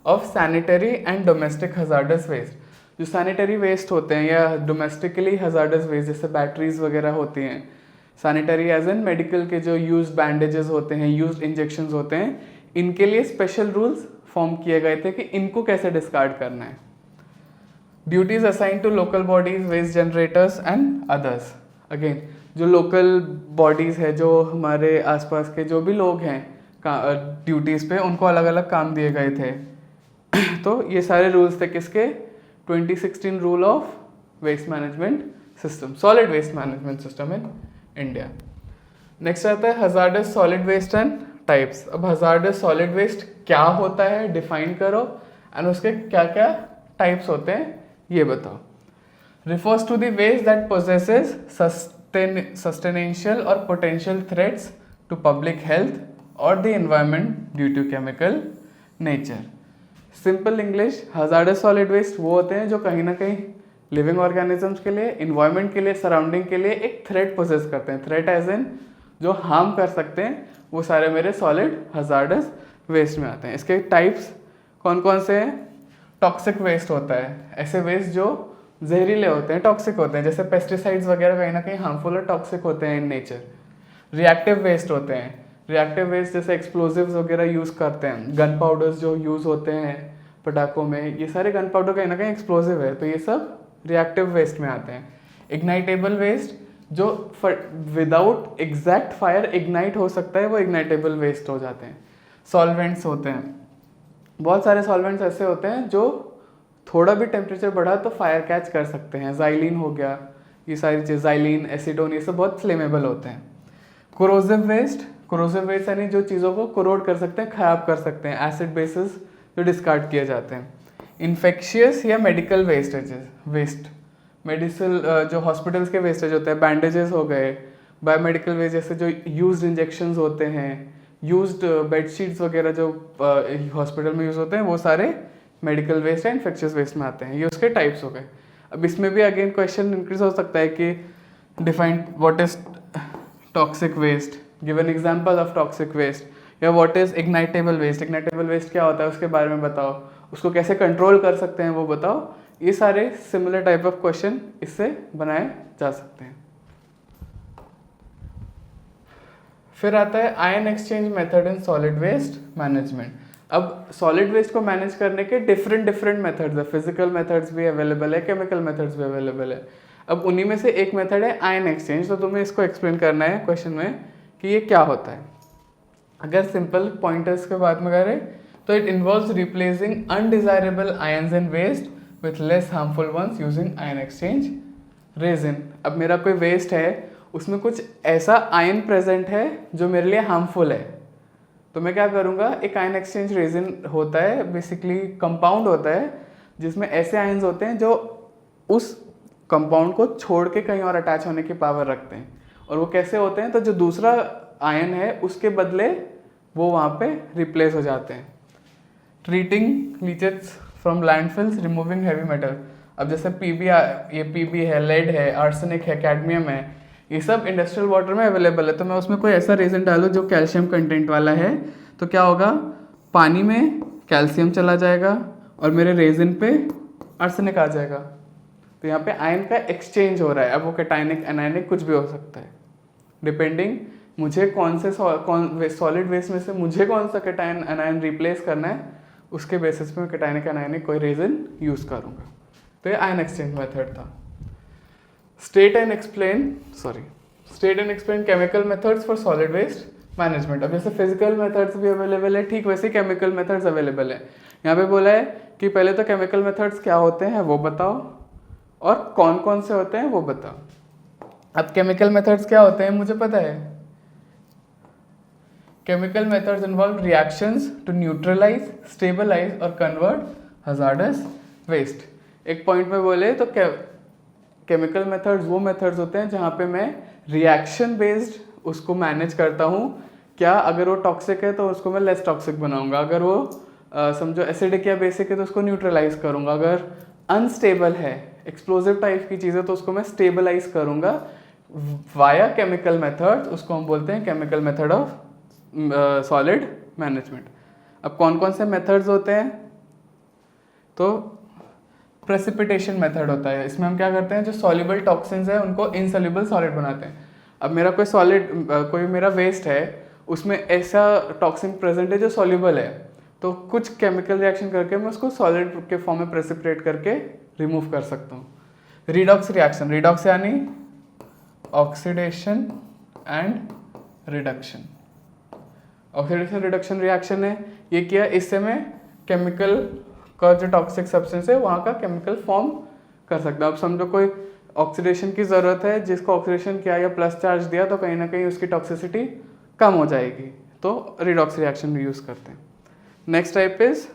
of sanitary and domestic hazardous waste. जो सैनिटरी वेस्ट होते हैं या डोमेस्टिकली हजार्डस वेस्ट जैसे बैटरीज वगैरह होती हैं, सैनिटरी एज इन मेडिकल के जो यूज्ड बैंडेजेस होते हैं, यूज्ड इंजेक्शंस होते हैं, इनके लिए स्पेशल रूल्स फॉर्म किए गए थे कि इनको कैसे डिस्कार्ड करना है। Duties assign to local bodies, waste generators and others. Again जो लोकल बॉडीज़ है, जो हमारे आसपास के जो भी लोग हैं ड्यूटीज़ पे, उनको अलग अलग काम दिए गए थे। तो ये सारे रूल्स थे किसके? 2016 rule of waste management system, solid waste management system in India. Next आता है hazardous solid waste and types. अब हजार्डस सॉलिड वेस्ट क्या होता है डिफाइन करो एंड उसके क्या क्या टाइप्स होते हैं ये बताओ। Refers to the waste that possesses substantial और potential threats to public health और the environment due to chemical nature. Simple English, hazardous solid waste वो होते हैं जो कहीं ना कहीं लिविंग ऑर्गेनिजम्स के लिए, इन्वायरमेंट के लिए, सराउंडिंग के लिए एक थ्रेट पोजेस करते हैं। थ्रेट एज इन जो हार्म कर सकते हैं, वो सारे मेरे सॉलिड हजार्डस वेस्ट में आते हैं। इसके टाइप्स कौन कौन से हैं? टॉक्सिक वेस्ट होता है, ऐसे वेस्ट जो जहरीले होते हैं, टॉक्सिक होते हैं, जैसे पेस्टिसाइड्स वगैरह कहीं ना कहीं हार्मफुल और टॉक्सिक होते हैं इन नेचर। रिएक्टिव वेस्ट होते हैं, रिएक्टिव वेस्ट जैसे एक्सप्लोजिव्स वगैरह यूज़ करते हैं, गन पाउडर्स जो यूज़ होते हैं पटाखों में, ये सारे गन पाउडर कहीं ना कहीं एक्सप्लोजिव है, तो ये सब रिएक्टिव वेस्ट में आते हैं। इग्नाइटेबल वेस्ट जो विदाउट एग्जैक्ट फायर इग्नाइट हो सकता है, वो इग्नाइटेबल वेस्ट हो जाते हैं। सॉल्वेंट्स होते हैं, बहुत सारे सॉल्वेंट्स ऐसे होते हैं जो थोड़ा भी टेम्परेचर बढ़ा तो फायर कैच कर सकते हैं। जाइलिन हो गया, ये सारी चीज़, जाइलिन, एसीटोन, ये सब बहुत फ्लेमेबल होते हैं। कोरोसिव वेस्ट, कोरोसिव वेस्ट यानी जो चीज़ों को कोरोड कर सकते हैं, खराब कर सकते हैं, एसिड बेसिस जो डिस्कार्ड किए जाते हैं। इन्फेक्शियस या मेडिकल वेस्ट मेडिसिन जो हॉस्पिटल्स के वेस्टेज होते हैं, बैंडेजेस हो गए, बायोमेडिकल वेस्ट जैसे जो यूज्ड इंजेक्शंस होते हैं, यूज्ड बेडशीट्स वगैरह जो हॉस्पिटल में यूज़ होते हैं, वो सारे मेडिकल वेस्ट या इन्फेक्शियस वेस्ट में आते हैं। ये उसके टाइप्स हो गए। अब इसमें भी अगेन क्वेश्चन इंक्रीज हो सकता है कि define what is toxic waste, give an example of toxic waste, या what is ignitable waste, ignitable waste क्या होता है उसके बारे में बताओ, उसको कैसे कंट्रोल कर सकते हैं वो बताओ। ये सारे सिमिलर टाइप ऑफ क्वेश्चन इससे बनाए जा सकते हैं। फिर आता है ion exchange method in solid waste management. अब सॉलिड वेस्ट को मैनेज करने के डिफरेंट मेथड्स है, फिजिकल मेथड्स भी अवेलेबल है, केमिकल मेथड्स भी अवेलेबल है। अब उन्हीं में से एक मेथड है आयन एक्सचेंज, तो तुम्हें इसको एक्सप्लेन करना है क्वेश्चन में कि ये क्या होता है। अगर सिंपल पॉइंटर्स के बात में करें तो it involves replacing undesirable ions in waste with less harmful ones using ion exchange resin. अब मेरा कोई वेस्ट है, उसमें कुछ ऐसा आयन प्रेजेंट है जो मेरे लिए हार्मफुल है, तो मैं क्या करूँगा, एक आयन एक्सचेंज रेजिन होता है, बेसिकली कंपाउंड होता है जिसमें ऐसे आयन्स होते हैं जो उस कंपाउंड को छोड़ के कहीं और अटैच होने की पावर रखते हैं। और वो कैसे होते हैं, तो जो दूसरा आयन है उसके बदले वो वहाँ पे रिप्लेस हो जाते हैं। Treating leches from landfills, removing heavy metal. अब जैसे पीबी है, लेड है, आर्सेनिक है, कैडमियम है, ये सब इंडस्ट्रियल वाटर में अवेलेबल है। तो मैं उसमें कोई ऐसा रेजन डालूँ जो कैल्शियम कंटेंट वाला है, तो क्या होगा, पानी में कैल्शियम चला जाएगा और मेरे रेजन पे आर्सेनिक आ जाएगा। तो यहाँ पे आयन का एक्सचेंज हो रहा है। अब वो कैटायनिक, एनायनिक कुछ भी हो सकता है, डिपेंडिंग मुझे कौन से सॉलिड वेस्ट में से मुझे कौन सा कैटायन एनायन रिप्लेस करना है, उसके बेसिस पे मैं कैटायनिक एनायनिक कोई रेजन यूज़ करूँगा। तो ये आयन एक्सचेंज मेथड था। State and explain chemical methods for solid waste management. अब जैसे फिजिकल मेथड्स भी अवेलेबल है, ठीक वैसे केमिकल मेथड्स अवेलेबल है। यहाँ पे बोला है कि पहले तो केमिकल मेथड्स क्या होते हैं वो बताओ और कौन कौन से होते हैं वो बताओ। अब केमिकल मेथड्स क्या होते हैं मुझे पता है। Chemical methods involve reactions to neutralise, stabilise और कन्वर्ट हजार्डस वेस्ट। एक पॉइंट में बोले तो केमिकल मेथड्स वो मेथड्स होते हैं जहाँ पे मैं रिएक्शन बेस्ड उसको मैनेज करता हूँ। क्या अगर वो टॉक्सिक है तो उसको मैं लेस टॉक्सिक बनाऊंगा, अगर वो समझो एसिडिक या बेसिक है तो उसको न्यूट्रलाइज करूँगा, अगर अनस्टेबल है, एक्सप्लोजिव टाइप की चीज़ है तो उसको मैं स्टेबलाइज करूँगा वाया केमिकल मेथड। उसको हम बोलते हैं chemical method of solid management. अब कौन कौन से मेथड्स होते हैं, तो प्रेसिपिटेशन मेथड होता है। इसमें हम क्या करते हैं, जो सॉल्युबल टॉक्सिन्स है उनको इनसॉल्युबल सॉलिड बनाते हैं। अब मेरा कोई सॉलिड, कोई मेरा वेस्ट है, उसमें ऐसा टॉक्सिन प्रेजेंट है जो सॉल्युबल है, तो कुछ केमिकल रिएक्शन करके मैं उसको सॉलिड के फॉर्म में प्रेसिपिटेट करके रिमूव कर सकता हूँ। रिडॉक्स रिएक्शन, रिडॉक्स यानी oxidation and reduction. Oxidation reduction reaction है ये किया, इससे मैं केमिकल का जो टॉक्सिक सब्सटेंस है वहाँ का केमिकल फॉर्म कर सकता हूँ। अब समझो कोई ऑक्सीडेशन की ज़रूरत है, जिसको ऑक्सीडेशन किया या प्लस चार्ज दिया तो कहीं ना कहीं उसकी टॉक्सिसिटी कम हो जाएगी, तो रिडॉक्स रिएक्शन यूज़ करते हैं। Next type is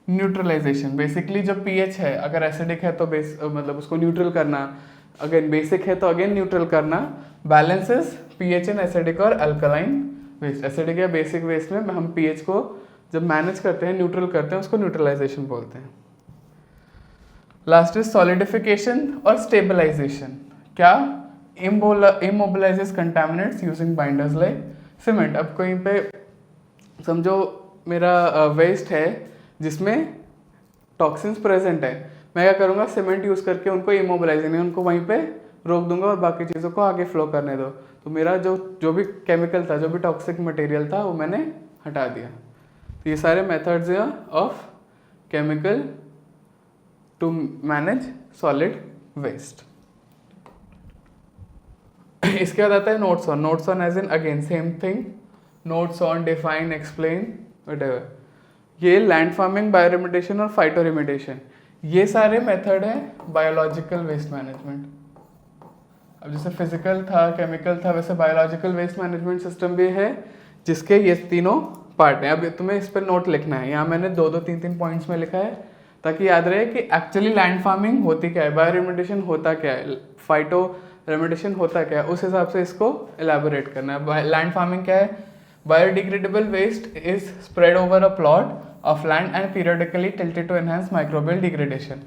neutralisation. Basically जो पीएच है, अगर एसिडिक है तो मतलब उसको न्यूट्रल करना, अगर बेसिक है तो अगेन न्यूट्रल करना। बैलेंसेस पीएच इन एसिडिक और अल्कलाइन वेस्ट। एसिडिक या बेसिक वेस्ट में हम पीएच को जब मैनेज करते हैं, न्यूट्रल करते हैं, उसको न्यूट्रलाइजेशन बोलते हैं। लास्ट इज सॉलिडिफिकेशन और स्टेबलाइजेशन। क्या immobilises contaminants using binders like cement. अब कहीं पे समझो मेरा वेस्ट है जिसमें टॉक्सिन्स प्रेजेंट है, मैं क्या करूँगा, सीमेंट यूज़ करके उनको इमोबिलाइज, यानी उनको वहीं पे रोक दूंगा और बाकी चीज़ों को आगे फ्लो करने दो। तो मेरा जो भी केमिकल था, जो भी टॉक्सिक मटेरियल था, वो मैंने हटा दिया। तो ये सारे मेथड्स हैं of chemical to manage solid waste. इसके बाद आता है notes on. Notes on as in again same thing, notes on, define, explain, whatever. ये लैंड फार्मिंग, बायोरिमिडिएशन और फाइटोरिमिडिएशन, ये सारे मेथड हैं बायोलॉजिकल वेस्ट मैनेजमेंट। अब जैसे फिजिकल था, केमिकल था, वैसे बायोलॉजिकल वेस्ट मैनेजमेंट सिस्टम भी है, जिसके ये तीनों पार्ट हैं। अब तुम्हें इस पर नोट लिखना है, यहाँ मैंने 2-3 पॉइंट्स में लिखा है ताकि याद रहे कि एक्चुअली लैंड फार्मिंग होती क्या है, बायो रेमेडिएशन होता क्या है, फाइटो रेमेडिएशन होता क्या है, उस हिसाब से इसको एलैबोरेट करना है। लैंड फार्मिंग क्या है? Biodegradable waste is spread over a plot of land and periodically tilted to enhance microbial degradation.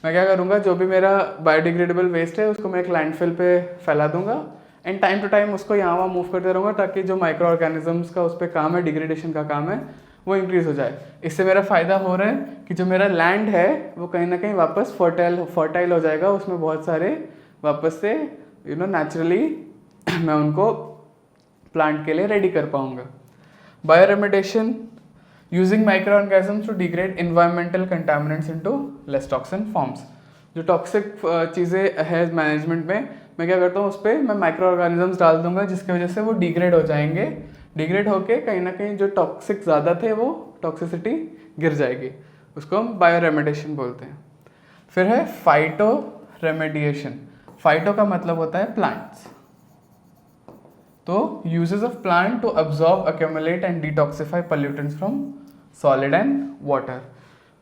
मैं क्या करूँगा, जो भी मेरा बायोडिग्रेडेबल वेस्ट है उसको मैं एक लैंडफिल पे फैला दूंगा एंड टाइम टू टाइम उसको यहाँ वहाँ मूव करते रहूँगा ताकि जो माइक्रो ऑर्गेनिजम्स का उस पर काम है, डिग्रेडेशन का काम है, वो इंक्रीज हो जाए। इससे मेरा फ़ायदा हो रहा है कि जो मेरा लैंड है वो कहीं ना कहीं वापस फर्टाइल हो जाएगा, उसमें बहुत सारे वापस से नेचुरली मैं उनको प्लांट के लिए रेडी कर पाऊँगा। Bioremediation using microorganisms to degrade environmental contaminants into less toxin forms. जो टॉक्सिक चीज़ें है मैनेजमेंट में, मैं क्या करता हूँ उस पर मैं माइक्रो ऑर्गेनिजम्स डाल दूंगा जिसकी वजह से वो डिग्रेड हो जाएंगे। डिग्रेड होके कहीं ना कहीं जो टॉक्सिक ज़्यादा थे वो टॉक्सिसिटी गिर जाएगी, उसको हम बायो रेमेडिएशन बोलते हैं। फिर है फाइटो रेमेडिएशन। फाइटो का मतलब होता है प्लांट्स, तो uses of plant to absorb, accumulate and detoxify pollutants from solid and water.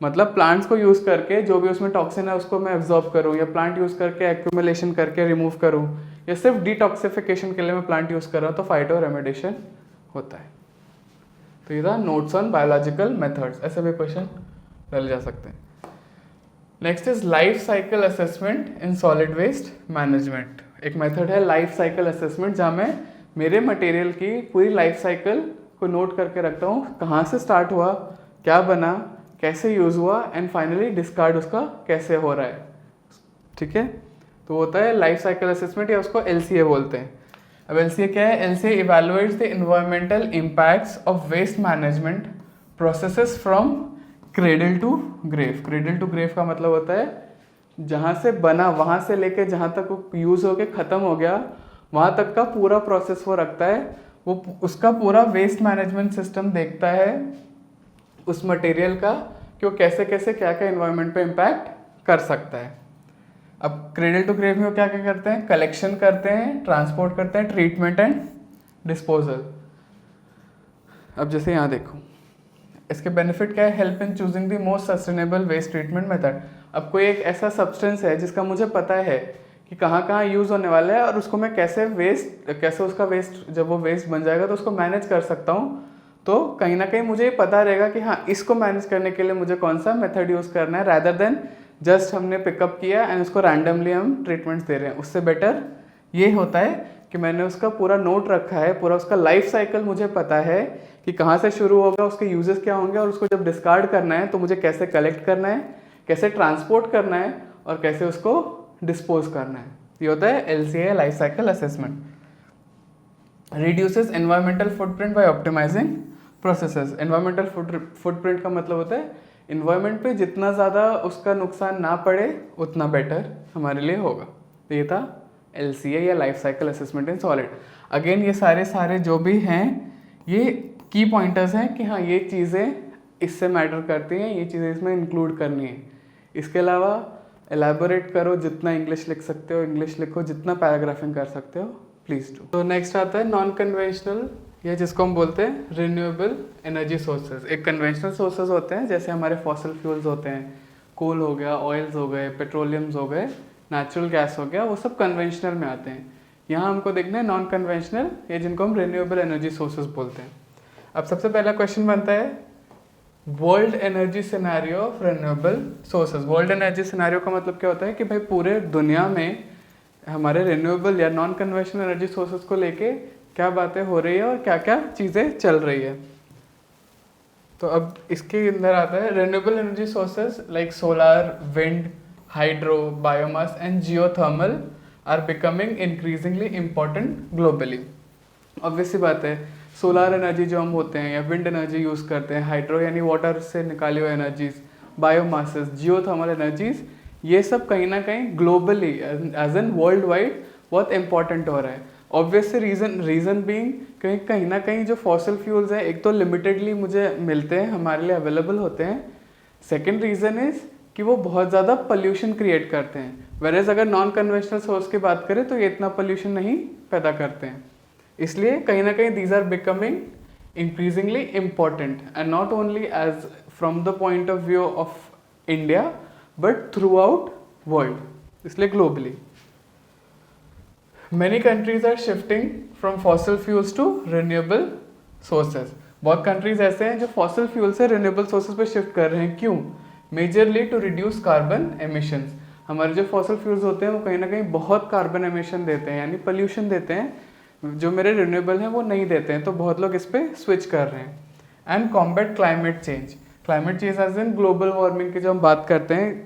मतलब प्लांट्स को यूज़ करके जो भी उसमें टॉक्सिन है उसको मैं एब्जॉर्ब करूँ, या प्लांट यूज़ करके एक्यूमुलेशन करके रिमूव करूँ, या सिर्फ डिटॉक्सिफिकेशन के लिए मैं प्लांट यूज़ कर रहा हूँ, तो फाइटो रेमेडिएशन होता है। तो ये था नोट्स ऑन बायोलॉजिकल मेथड्स, ऐसे भी क्वेश्चन डाले जा सकते हैं। Next is life cycle assessment in solid waste management. एक मेथड है लाइफ साइकिल असेसमेंट, जहाँ मैं मेरे मटेरियल की पूरी लाइफ साइकिल को नोट करके रखता हूँ, कहाँ से स्टार्ट हुआ, क्या बना, कैसे यूज़ हुआ एंड फाइनली डिस्कार्ड उसका कैसे हो रहा है। ठीक है, तो होता है लाइफ साइकिल असेसमेंट, या उसको LCA बोलते हैं। अब LCA क्या है? LCA evaluates the environmental impacts of waste management processes from cradle to grave. Cradle to grave का मतलब होता है जहाँ से बना वहाँ से लेके जहाँ तक वो यूज़ होके ख़त्म हो गया वहाँ तक का पूरा प्रोसेस वो रखता है। वो उसका पूरा वेस्ट मैनेजमेंट सिस्टम देखता है उस मटेरियल का कि वो कैसे कैसे क्या क्या इन्वायरमेंट पे इम्पैक्ट कर सकता है। अब क्रेडल टू ग्रेव में वो क्या क्या करते हैं? कलेक्शन करते हैं, ट्रांसपोर्ट करते हैं, ट्रीटमेंट एंड डिस्पोजल। अब जैसे यहाँ देखो, इसके बेनिफिट क्या है? Help in choosing the most sustainable waste treatment method. अब कोई एक ऐसा सब्सटेंस है जिसका मुझे पता है कि कहाँ कहाँ यूज़ होने वाला है और उसको मैं कैसे उसका वेस्ट, जब वो वेस्ट बन जाएगा तो उसको मैनेज कर सकता हूँ। तो कहीं ना कहीं मुझे पता रहेगा कि हाँ, इसको मैनेज करने के लिए मुझे कौन सा मेथड यूज़ करना है, रैदर देन जस्ट हमने पिकअप किया एंड उसको रैंडमली हम ट्रीटमेंट्स दे रहे हैं। उससे बेटर ये होता है कि मैंने उसका पूरा नोट रखा है, पूरा उसका लाइफ साइकिल मुझे पता है कि कहाँ से शुरू होगा, उसके यूजेस क्या होंगे, और उसको जब डिस्कार्ड करना है तो मुझे कैसे कलेक्ट करना है, कैसे ट्रांसपोर्ट करना है और कैसे उसको डिस्पोज करना है। ये होता है LCA life cycle assessment. Reduces environmental footprint by optimising processes. Environmental footprint का मतलब होता है इन्वायरमेंट पे जितना ज़्यादा उसका नुकसान ना पड़े उतना बेटर हमारे लिए होगा। तो ये था LCA या life cycle assessment in solid. Again ये सारे जो भी हैं ये की पॉइंटर्स हैं कि हाँ, ये चीज़ें इससे मैटर करती हैं, ये चीज़ें इसमें इंक्लूड करनी है। इसके अलावा एलैबोरेट करो, जितना इंग्लिश लिख सकते हो इंग्लिश लिखो, जितना पैराग्राफिंग कर सकते हो प्लीज़ डू। तो नेक्स्ट आता है नॉन कन्वेंशनल, या जिसको हम बोलते हैं रिन्यूएबल एनर्जी सोर्सेज। एक कन्वेंशनल सोर्सेज होते हैं जैसे हमारे फॉसिल फ्यूल्स होते हैं, कोल हो गया, ऑयल्स हो गए, पेट्रोलियम्स हो गए, नेचुरल गैस हो गया, वो सब कन्वेंशनल में आते हैं। यहाँ हमको देखना है नॉन कन्वेंशनल, या जिनको हम रिन्यूएबल एनर्जी सोर्सेज बोलते हैं। अब सबसे पहला क्वेश्चन बनता है world energy scenario of renewable sources. World energy scenario का मतलब क्या होता है कि भाई पूरे दुनिया में हमारे रिन्यूएबल या नॉन कन्वेंशनल एनर्जी सोर्सेज को लेके क्या बातें हो रही है और क्या क्या चीज़ें चल रही है। तो अब इसके अंदर आता है renewable energy sources like solar, wind, hydro, biomass and geothermal are becoming increasingly important globally. Obvious सी बात है, सोलार एनर्जी जो हम होते हैं या विंड एनर्जी यूज़ करते हैं, हाइड्रो यानी वाटर से निकाली हुई एनर्जीज, बायोमासेस, जियोथर्मल एनर्जीज, ये सब कहीं ना कहीं globally as an world wide बहुत इंपॉर्टेंट हो रहा है। ऑब्वियस रीज़न बीइंग कहीं ना कहीं जो फॉसिल फ्यूल्स हैं एक तो लिमिटेडली मुझे मिलते हैं, हमारे लिए अवेलेबल होते हैं। सेकेंड रीज़न इज़ कि वो बहुत ज़्यादा पोल्यूशन क्रिएट करते हैं, वेरेज अगर नॉन कन्वेंशनल सोर्स की बात करें तो ये इतना पोल्यूशन नहीं पैदा करते हैं। इसलिए कहीं ना कहीं these are becoming increasingly important, and not only as from the point of view of India but throughout world, इसलिए globally. Many countries are shifting from fossil fuels to renewable sources. बहुत कंट्रीज ऐसे हैं जो fossil fuel से renewable sources पे shift कर रहे हैं. क्यों? Majorly to reduce carbon emissions. हमारे जो फॉसिल फ्यूल्स होते हैं वो कहीं ना कहीं बहुत कार्बन एमिशन देते हैं, यानी पोल्यूशन देते हैं, जो मेरे रिन्यूएबल हैं वो नहीं देते हैं. तो बहुत लोग इस पर स्विच कर रहे हैं. And combat climate change. Climate change as in global warming की जो हम बात करते हैं,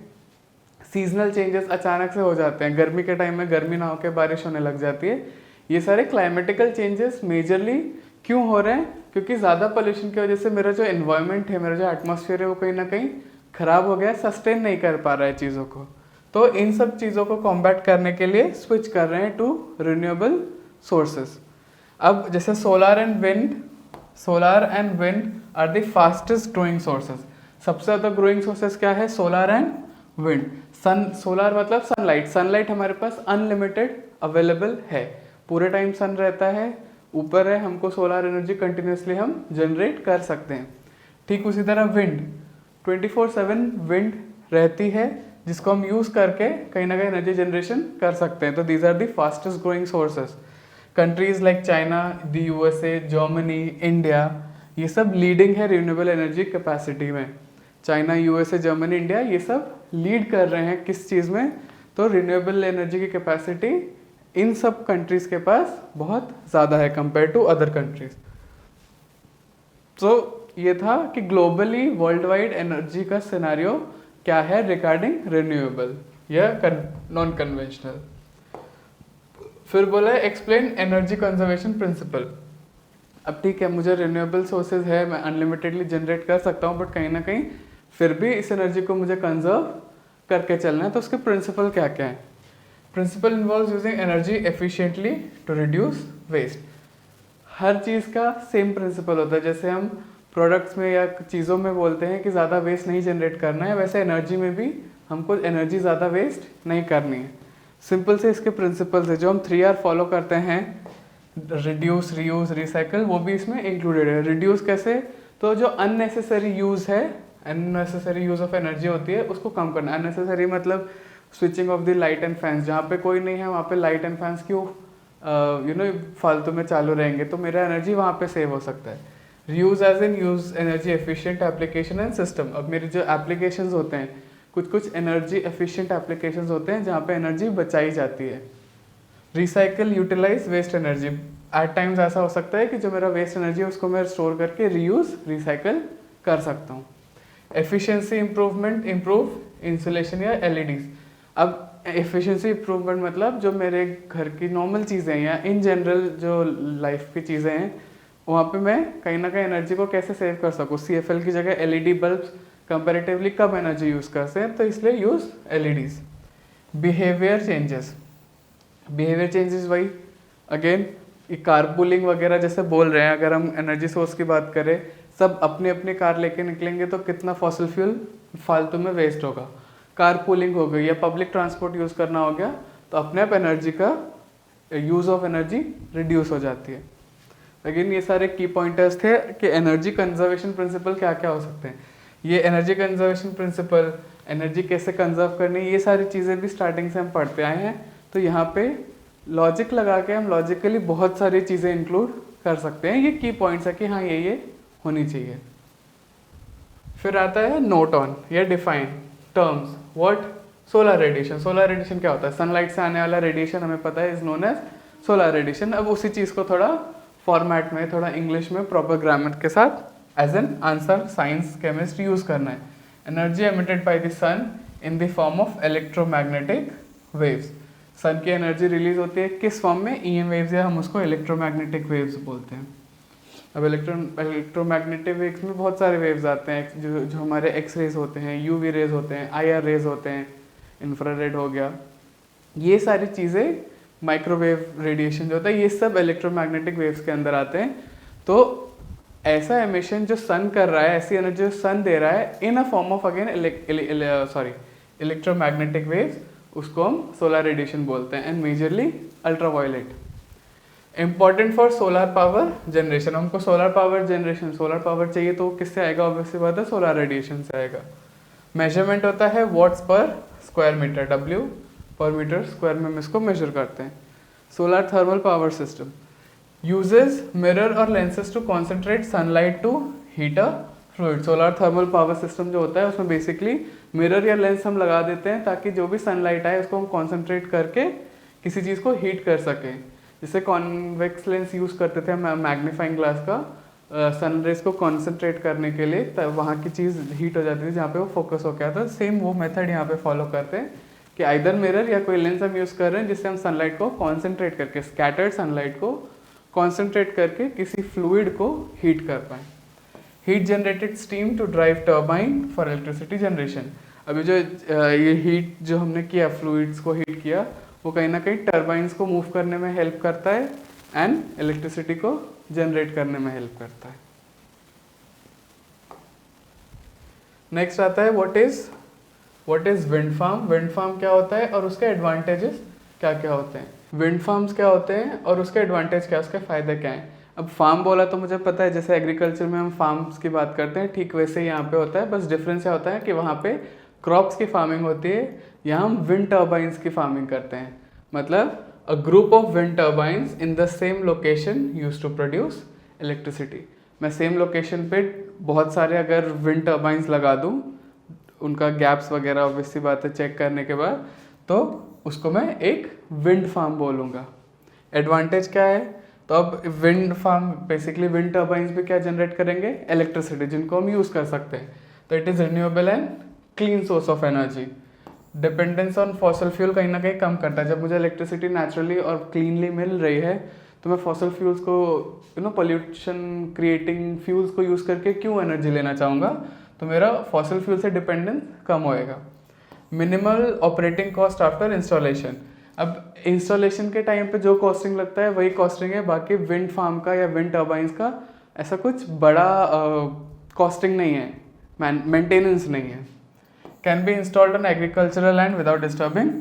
सीजनल चेंजेस अचानक से हो जाते हैं. गर्मी के टाइम में गर्मी ना होकर बारिश होने लग जाती है. ये सारे क्लाइमेटिकल चेंजेस मेजरली क्यों हो रहे हैं? क्योंकि ज़्यादा पोल्यूशन की वजह से मेरा जो एनवायरनमेंट है, मेरा जो एटमॉस्फेयर है, वो कहीं ना कहीं ख़राब हो गया, सस्टेन नहीं कर पा रहा है चीज़ों को. तो इन सब चीज़ों को कॉम्बैट करने के लिए स्विच कर रहे हैं टू रिन्यूएबल सोर्सेस. अब जैसे solar and wind are the fastest growing sources. सबसे ज़्यादा ग्रोइंग सोर्सेज क्या है? Solar and wind. सोलार मतलब सनलाइट. सनलाइट हमारे पास अनलिमिटेड अवेलेबल है, पूरे टाइम सन रहता है, ऊपर है, हमको सोलार एनर्जी कंटिन्यूसली हम जनरेट कर सकते हैं. ठीक उसी तरह विंड, 24/7 विंड रहती है, जिसको हम यूज़ करके कहीं ना कहीं एनर्जी जनरेशन कर सकते हैं. तो these are the fastest growing sources. Countries like China, the USA, Germany, India, ये सब लीडिंग है रिन्यूएबल एनर्जी कैपेसिटी में. चाइना, USA, जर्मनी, इंडिया ये सब लीड कर रहे हैं किस चीज़ में? तो रिन्यूएबल एनर्जी की कैपेसिटी इन सब कंट्रीज के पास बहुत ज़्यादा है कंपेयर टू अदर कंट्रीज. तो ये था कि ग्लोबली वर्ल्ड वाइड एनर्जी का सिनेरियो क्या है रिगार्डिंग रिन्यूएबल या नॉन कन्वेंशनल. फिर बोला है एक्सप्लेन एनर्जी कंजर्वेशन प्रिंसिपल. अब ठीक है, मुझे रिन्यूएबल सोर्सेज है, मैं अनलिमिटेडली जनरेट कर सकता हूँ, बट कहीं ना कहीं फिर भी इस एनर्जी को मुझे कंजर्व करके चलना है. तो उसके प्रिंसिपल क्या क्या है? Principle involves using energy efficiently to reduce waste. हर चीज़ का सेम प्रिंसिपल होता है. जैसे हम प्रोडक्ट्स में या चीज़ों में बोलते हैं कि ज़्यादा वेस्ट नहीं जनरेट करना है, वैसे एनर्जी में भी हमको एनर्जी ज़्यादा वेस्ट नहीं करनी है. सिंपल से इसके प्रिंसिपल्स है जो हम 3R फॉलो करते हैं, रिड्यूस, रीयूज, रिसाइकल, वो भी इसमें इंक्लूडेड है. रिड्यूस कैसे? तो जो अननेसेसरी यूज़ है, अननेसेसरी यूज़ ऑफ एनर्जी होती है, उसको कम करना. अननेसेसरी मतलब switching off the light and fans. जहाँ पे कोई नहीं है वहाँ पे लाइट एंड फैंस क्यों फालतू में चालू रहेंगे, तो मेरा एनर्जी वहाँ पे सेव हो सकता है. Reuse as in use energy efficient application and system. अब मेरे जो एप्लीकेशंस होते हैं, कुछ एनर्जी एफिशिएंट एप्लीकेशंस होते हैं जहाँ पे एनर्जी बचाई जाती है. Recycle, utilise waste energy. At times ऐसा हो सकता है कि जो मेरा वेस्ट एनर्जी है उसको मैं स्टोर करके रीयूज, रिसाइकल कर सकता हूँ. एफिशिएंसी इम्प्रूवमेंट, इम्प्रूव इंसुलेशन या LEDs. अब एफिशिएंसी इम्प्रूवमेंट मतलब जो मेरे घर की नॉर्मल चीज़ें हैं या इन जनरल जो लाइफ की चीज़ें हैं, वहाँ पे मैं कहीं ना कहीं एनर्जी को कैसे सेव कर सकूँ. CFL की जगह LED बल्ब्स कंपैरेटिवली कम एनर्जी यूज़ करते हैं, तो इसलिए use LEDs. Behaviour changes. Behaviour changes वही अगेन कारपूलिंग वगैरह जैसे बोल रहे हैं. अगर हम एनर्जी सोर्स की बात करें, सब अपनी अपनी कार लेके निकलेंगे तो कितना फॉसिल फ्यूल फालतू में वेस्ट होगा. कारपूलिंग हो गई या पब्लिक ट्रांसपोर्ट यूज़ करना हो गया, तो अपने आप एनर्जी का यूज़ ऑफ एनर्जी रिड्यूस हो जाती है. लेकिन ये सारे की पॉइंटर्स थे कि एनर्जी कंजर्वेशन प्रिंसिपल क्या क्या हो सकते हैं. ये एनर्जी कंजर्वेशन प्रिंसिपल, एनर्जी कैसे कंजर्व करनी, ये सारी चीज़ें भी स्टार्टिंग से हम पढ़ते आए हैं. तो यहाँ पे लॉजिक लगा के हम लॉजिकली बहुत सारी चीज़ें इंक्लूड कर सकते हैं. ये की पॉइंट्स है कि हाँ ये होनी चाहिए. फिर आता है नोट ऑन या define terms. What? Solar radiation. Solar radiation क्या होता है? सनलाइट से आने वाला रेडिएशन हमें पता है is known as solar radiation. अब उसी चीज़ को थोड़ा फॉर्मेट में, थोड़ा इंग्लिश में प्रॉपर ग्रामर के साथ as an answer science chemist use करना है. Energy emitted by the sun in the form of electromagnetic waves. Sun की एनर्जी रिलीज होती है किस फॉर्म में? EM वेव्स, या हम उसको इलेक्ट्रोमैग्नेटिक वेव्स बोलते हैं. अब इलेक्ट्रोमैग्नेटिक वेव्स में बहुत सारे वेव्स आते हैं जो हमारे एक्स रेज होते हैं, UV रेज होते हैं, IR रेज होते हैं, इंफ्रारेड हो गया. ये सारी चीज़ें माइक्रोवेव रेडिएशन जो होता है, ये सब इलेक्ट्रोमैग्नेटिक वेव्स के अंदर आते हैं. तो ऐसा एमिशन जो सन कर रहा है, ऐसी एनर्जी जो सन दे रहा है in a form of again electromagnetic waves, उसको हम सोलर रेडिएशन बोलते हैं. And majorly ultraviolet. Important for solar power generation, हमको solar power generation solar power चाहिए तो किससे आएगा, ऑब्वियसली बात है सोलर रेडिएशन से आएगा। मेजरमेंट होता है वॉट्स पर स्क्वायर मीटर, W पर मीटर स्क्वायर में हम इसको मेजर करते हैं। Solar thermal power system uses mirror और lenses to concentrate sunlight to heat a fluid. Solar thermal power system जो होता है उसमें बेसिकली मिरर या लेंस हम लगा देते हैं ताकि जो भी सनलाइट आए उसको हम कॉन्सेंट्रेट करके किसी चीज़ को हीट कर सकें। जैसे कॉन्वेक्स लेंस यूज़ करते थे हम मैग्नीफाइंग ग्लास का सन रेज को कॉन्सेंट्रेट करने के लिए, तब वहाँ की चीज़ हीट हो जाती थी जहाँ पे वो फोकस हो गया था। सेम वो मेथड यहाँ पे फॉलो करते हैं कि आइदर मिरर या कोई लेंस हम यूज़ कर रहे हैं जिससे हम सनलाइट को कॉन्सेंट्रेट करके, स्कैटर्ड सनलाइट को कॉन्सेंट्रेट करके किसी फ्लूइड को हीट कर पाएँ। Heat generated steam to drive turbine for electricity generation. अभी जो ये हीट जो हमने किया, फ्लूइड्स को हीट किया, वो कहीं ना कहीं टर्बाइंस को मूव करने में हेल्प करता है एंड इलेक्ट्रिसिटी को जनरेट करने में हेल्प करता है। नेक्स्ट आता है what is wind farm. Wind farm क्या होता है और उसके एडवांटेजेस क्या क्या होते हैं। विंड फार्म्स क्या होते हैं और उसके एडवांटेज क्या, उसके फ़ायदे क्या हैं। अब फार्म बोला तो मुझे पता है जैसे एग्रीकल्चर में हम फार्म्स की बात करते हैं, ठीक वैसे ही यहाँ पे होता है। बस डिफरेंस क्या होता है कि वहाँ पे क्रॉप्स की फार्मिंग होती है, यहाँ हम विंड टर्बाइंस की फार्मिंग करते हैं। मतलब a group of wind turbines in the same location use to produce electricity. मैं सेम लोकेशन पे बहुत सारे अगर विंड टर्बाइंस लगा दूँ, उनका गैप्स वगैरह ऑब्वियसली बात है चेक करने के बाद, तो उसको मैं एक विंड फार्म बोलूँगा। एडवांटेज क्या है, तो अब wind farm basically wind turbines भी क्या जनरेट करेंगे, इलेक्ट्रिसिटी, जिनको हम यूज़ कर सकते हैं। तो it is renewable and clean source of energy. Dependence on fossil fuel कहीं ना कहीं कम करता है। जब मुझे इलेक्ट्रिसिटी नेचुरली और क्लीनली मिल रही है तो मैं फॉसल फ्यूल्स को पोल्यूशन क्रिएटिंग फ्यूल्स को यूज़ करके क्यों एनर्जी लेना चाहूँगा, तो मेरा फॉसल फ्यूल से डिपेंडेंस कम होएगा। Minimal operating cost after installation. अब इंस्टॉलेशन के टाइम पे जो कॉस्टिंग लगता है वही कॉस्टिंग है, बाकी विंड फार्म का या विंड टर्बाइंस का ऐसा कुछ बड़ा कॉस्टिंग नहीं है, मेंटेनेंस नहीं है। Can be installed on agricultural land without disturbing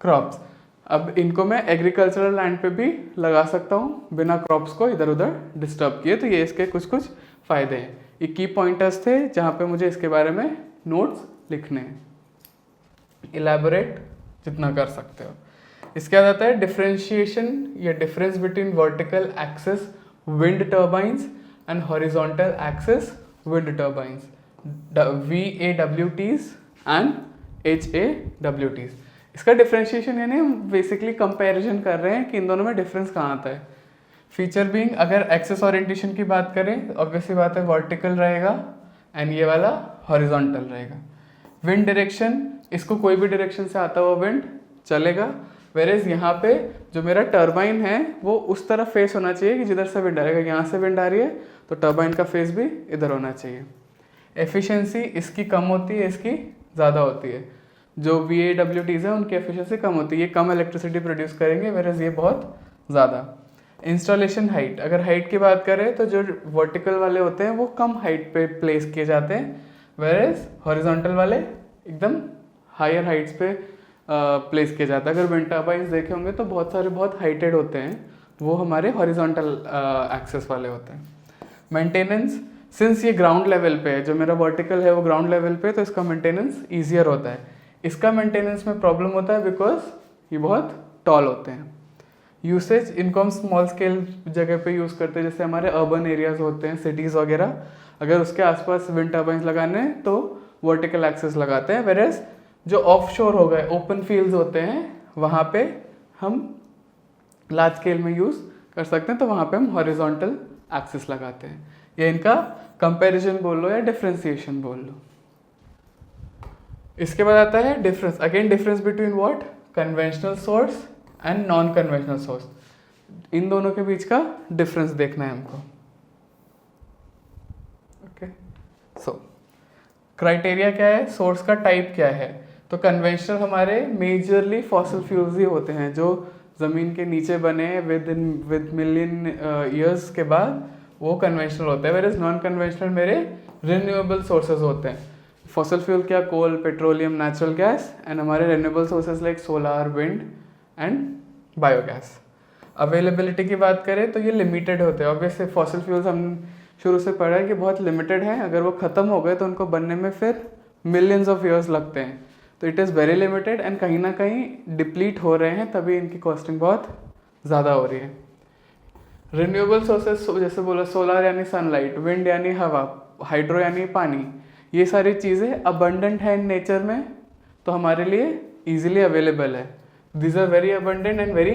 crops. अब इनको मैं एग्रीकल्चरल लैंड पे भी लगा सकता हूँ बिना क्रॉप्स को इधर उधर डिस्टर्ब किए। तो ये इसके कुछ कुछ फ़ायदे हैं। ये की पॉइंटर्स थे जहाँ पे मुझे इसके बारे में नोट्स लिखने हैं। इलेबोरेट जितना कर सकते हो। इसके बाद आता है डिफरेंशिएशन या difference between vertical axis wind turbines and horizontal axis wind turbines, VAWTs and HAWTs। इसका डिफरेंशिएशन यानी हम बेसिकली कंपैरिजन कर रहे हैं कि इन दोनों में डिफरेंस कहाँ आता है। फीचर बीइंग, अगर एक्सिस ओरिएंटेशन की बात करें ऑब्वियसली बात है वर्टिकल रहेगा एंड ये वाला हॉरिजॉन्टल रहेगा। विंड डायरेक्शन, इसको कोई भी डायरेक्शन से आता हुआ विंड चलेगा, वेरेज यहाँ पे जो मेरा टर्बाइन है वो उस तरफ फेस होना चाहिए कि जिधर से विंड आएगा। यहाँ से विंड आ रही है तो टर्बाइन का फेस भी इधर होना चाहिए। एफिशिएंसी इसकी कम होती है, इसकी ज़्यादा होती है। जो VAWTs हैं उनकी एफिशिएंसी कम होती है, ये कम इलेक्ट्रिसिटी प्रोड्यूस करेंगे, वेरेज ये बहुत ज़्यादा। इंस्टॉलेशन हाइट, अगर हाइट की बात करें तो जो वर्टिकल वाले होते हैं वो कम हाइट पे प्लेस किए जाते हैं, वेरेज हॉरिजॉन्टल वाले एकदम हायर हाइट्स पे प्लेस किया जाता है। अगर विंड टर्बाइंस देखे होंगे तो बहुत सारे बहुत हाइटेड होते हैं, वो हमारे हॉरिजॉन्टल एक्सेस वाले होते हैं। मेंटेनेंस, सिंस ये ग्राउंड लेवल पे है, जो मेरा वर्टिकल है वो ग्राउंड लेवल पे, तो इसका मेंटेनेंस ईजियर होता है। इसका मेंटेनेंस में प्रॉब्लम होता है बिकॉज ये बहुत टॉल होते हैं। यूसेज, इनको हम स्मॉल स्केल जगह पे यूज़ करते हैं, जैसे हमारे अर्बन एरियाज होते हैं, सिटीज़ वगैरह, अगर उसके आसपास विंड टर्बाइंस लगाने हैं तो वर्टिकल एक्सेस लगाते हैं। वेरेज जो ऑफ शोर हो गए ओपन फील्ड्स होते हैं वहाँ पे हम लार्ज स्केल में यूज़ कर सकते हैं, तो वहाँ पे हम हॉरिजॉन्टल एक्सेस लगाते हैं। ये इनका कंपैरिजन बोल लो या डिफरेंशिएशन बोल लो। इसके बाद आता है difference, again difference between what, conventional source and non conventional source. इन दोनों के बीच का डिफरेंस देखना है हमको। ओके, सो क्राइटेरिया क्या है, सोर्स का टाइप क्या है। तो कन्वेंशनल हमारे मेजरली फॉसिल फ्यूल्स ही होते हैं जो ज़मीन के नीचे बने विद मिलियन ईयर्स के बाद, वो कन्वेंशनल होता है। वेयर इज नॉन कन्वेंशनल मेरे रिन्यूएबल सोर्सेज होते हैं। फॉसिल फ्यूल क्या, कोल, पेट्रोलियम, नेचुरल गैस, एंड हमारे renewable sources like solar, wind and biogas. Availability की बात करें तो ये लिमिटेड होते हैं। ऑब्वियसली फॉसिल फ्यूल्स हम शुरू से पढ़ा है कि बहुत लिमिटेड हैं, अगर वो ख़त्म हो गए तो उनको बनने में फिर मिलियंस ऑफ ईयर्स लगते हैं। तो it is very limited and कहीं ना कहीं डिप्लीट हो रहे हैं, तभी इनकी कॉस्टिंग बहुत ज़्यादा हो रही है। रिन्यूएबल सोर्सेस जैसे बोला सोलर यानी सनलाइट, विंड यानी हवा, हाइड्रो यानी पानी, ये सारी चीज़ें अबंडेंट है इन नेचर में, तो हमारे लिए ईजिली अवेलेबल है। These are very abundant and very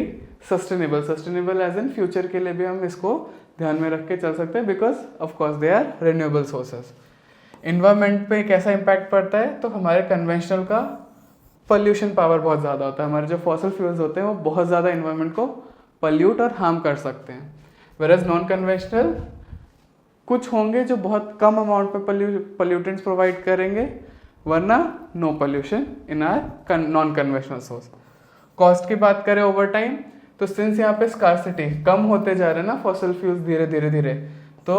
sustainable. Sustainable as in future के लिए भी हम इसको ध्यान में रख के चल सकते हैं, because of course they are renewable sources. Environment पे कैसा इम्पैक्ट पड़ता है, तो हमारे कन्वेंशनल का पॉल्यूशन पावर बहुत ज़्यादा होता है। हमारे जो फॉसिल फ्यूल्स होते हैं वो बहुत ज़्यादा इन्वायरमेंट को पल्यूट और हार्म कर सकते हैं, वेरएज नॉन कन्वेंशनल कुछ होंगे जो बहुत कम अमाउंट पे पल्यूटेंट्स प्रोवाइड करेंगे, वरना no pollution in our non conventional source. Cost की बात करें ओवर टाइम, तो सिंस यहाँ पे स्कार्सिटी कम होते जा रहे हैं ना फॉसिल फ्यूल्स धीरे धीरे धीरे, तो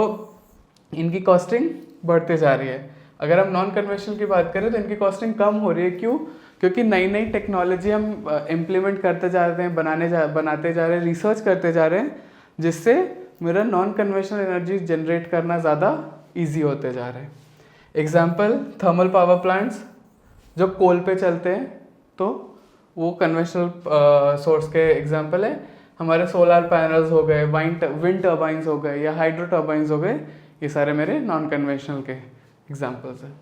इनकी कॉस्टिंग बढ़ते जा रही है। अगर हम नॉन कन्वेंशनल की बात करें तो इनकी कॉस्टिंग कम हो रही है। क्यों? क्योंकि नई नई टेक्नोलॉजी हम इम्प्लीमेंट करते जा रहे हैं, बनाते जा रहे हैं, रिसर्च करते जा रहे हैं, जिससे मेरा नॉन कन्वेंशनल एनर्जी जनरेट करना ज़्यादा ईजी होते जा रहा है। एग्जाम्पल थर्मल पावर प्लांट्स जो कोल पे चलते हैं, तो वो कन्वेंशनल सोर्स के एग्जाम्पल है। हमारे सोलर पैनल्स हो गए, विंड टर्बाइंस हो गए या हाइड्रो टर्बाइंस हो गए, ये सारे मेरे नॉन कन्वेंशनल के एग्जाम्पल्स हैं।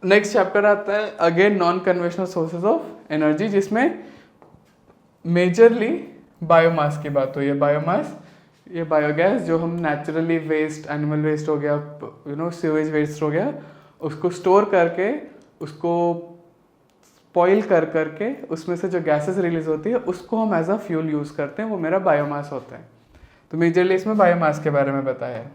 नेक्स्ट चैप्टर आता है again non conventional sources of energy, जिसमें मेजरली बायोमास की बात हुई है। बायोमास ये बायोगैस जो हम नेचुरली वेस्ट, एनिमल वेस्ट हो गया, सीवेज वेस्ट हो गया, उसको स्टोर करके उसको स्पॉइल कर करके उसमें से जो गैसेस रिलीज होती है उसको हम एज अ फ्यूल यूज़ करते हैं, वो मेरा बायोमास होता है। तो मेजरली इसमें बायोमास के बारे में बताया है।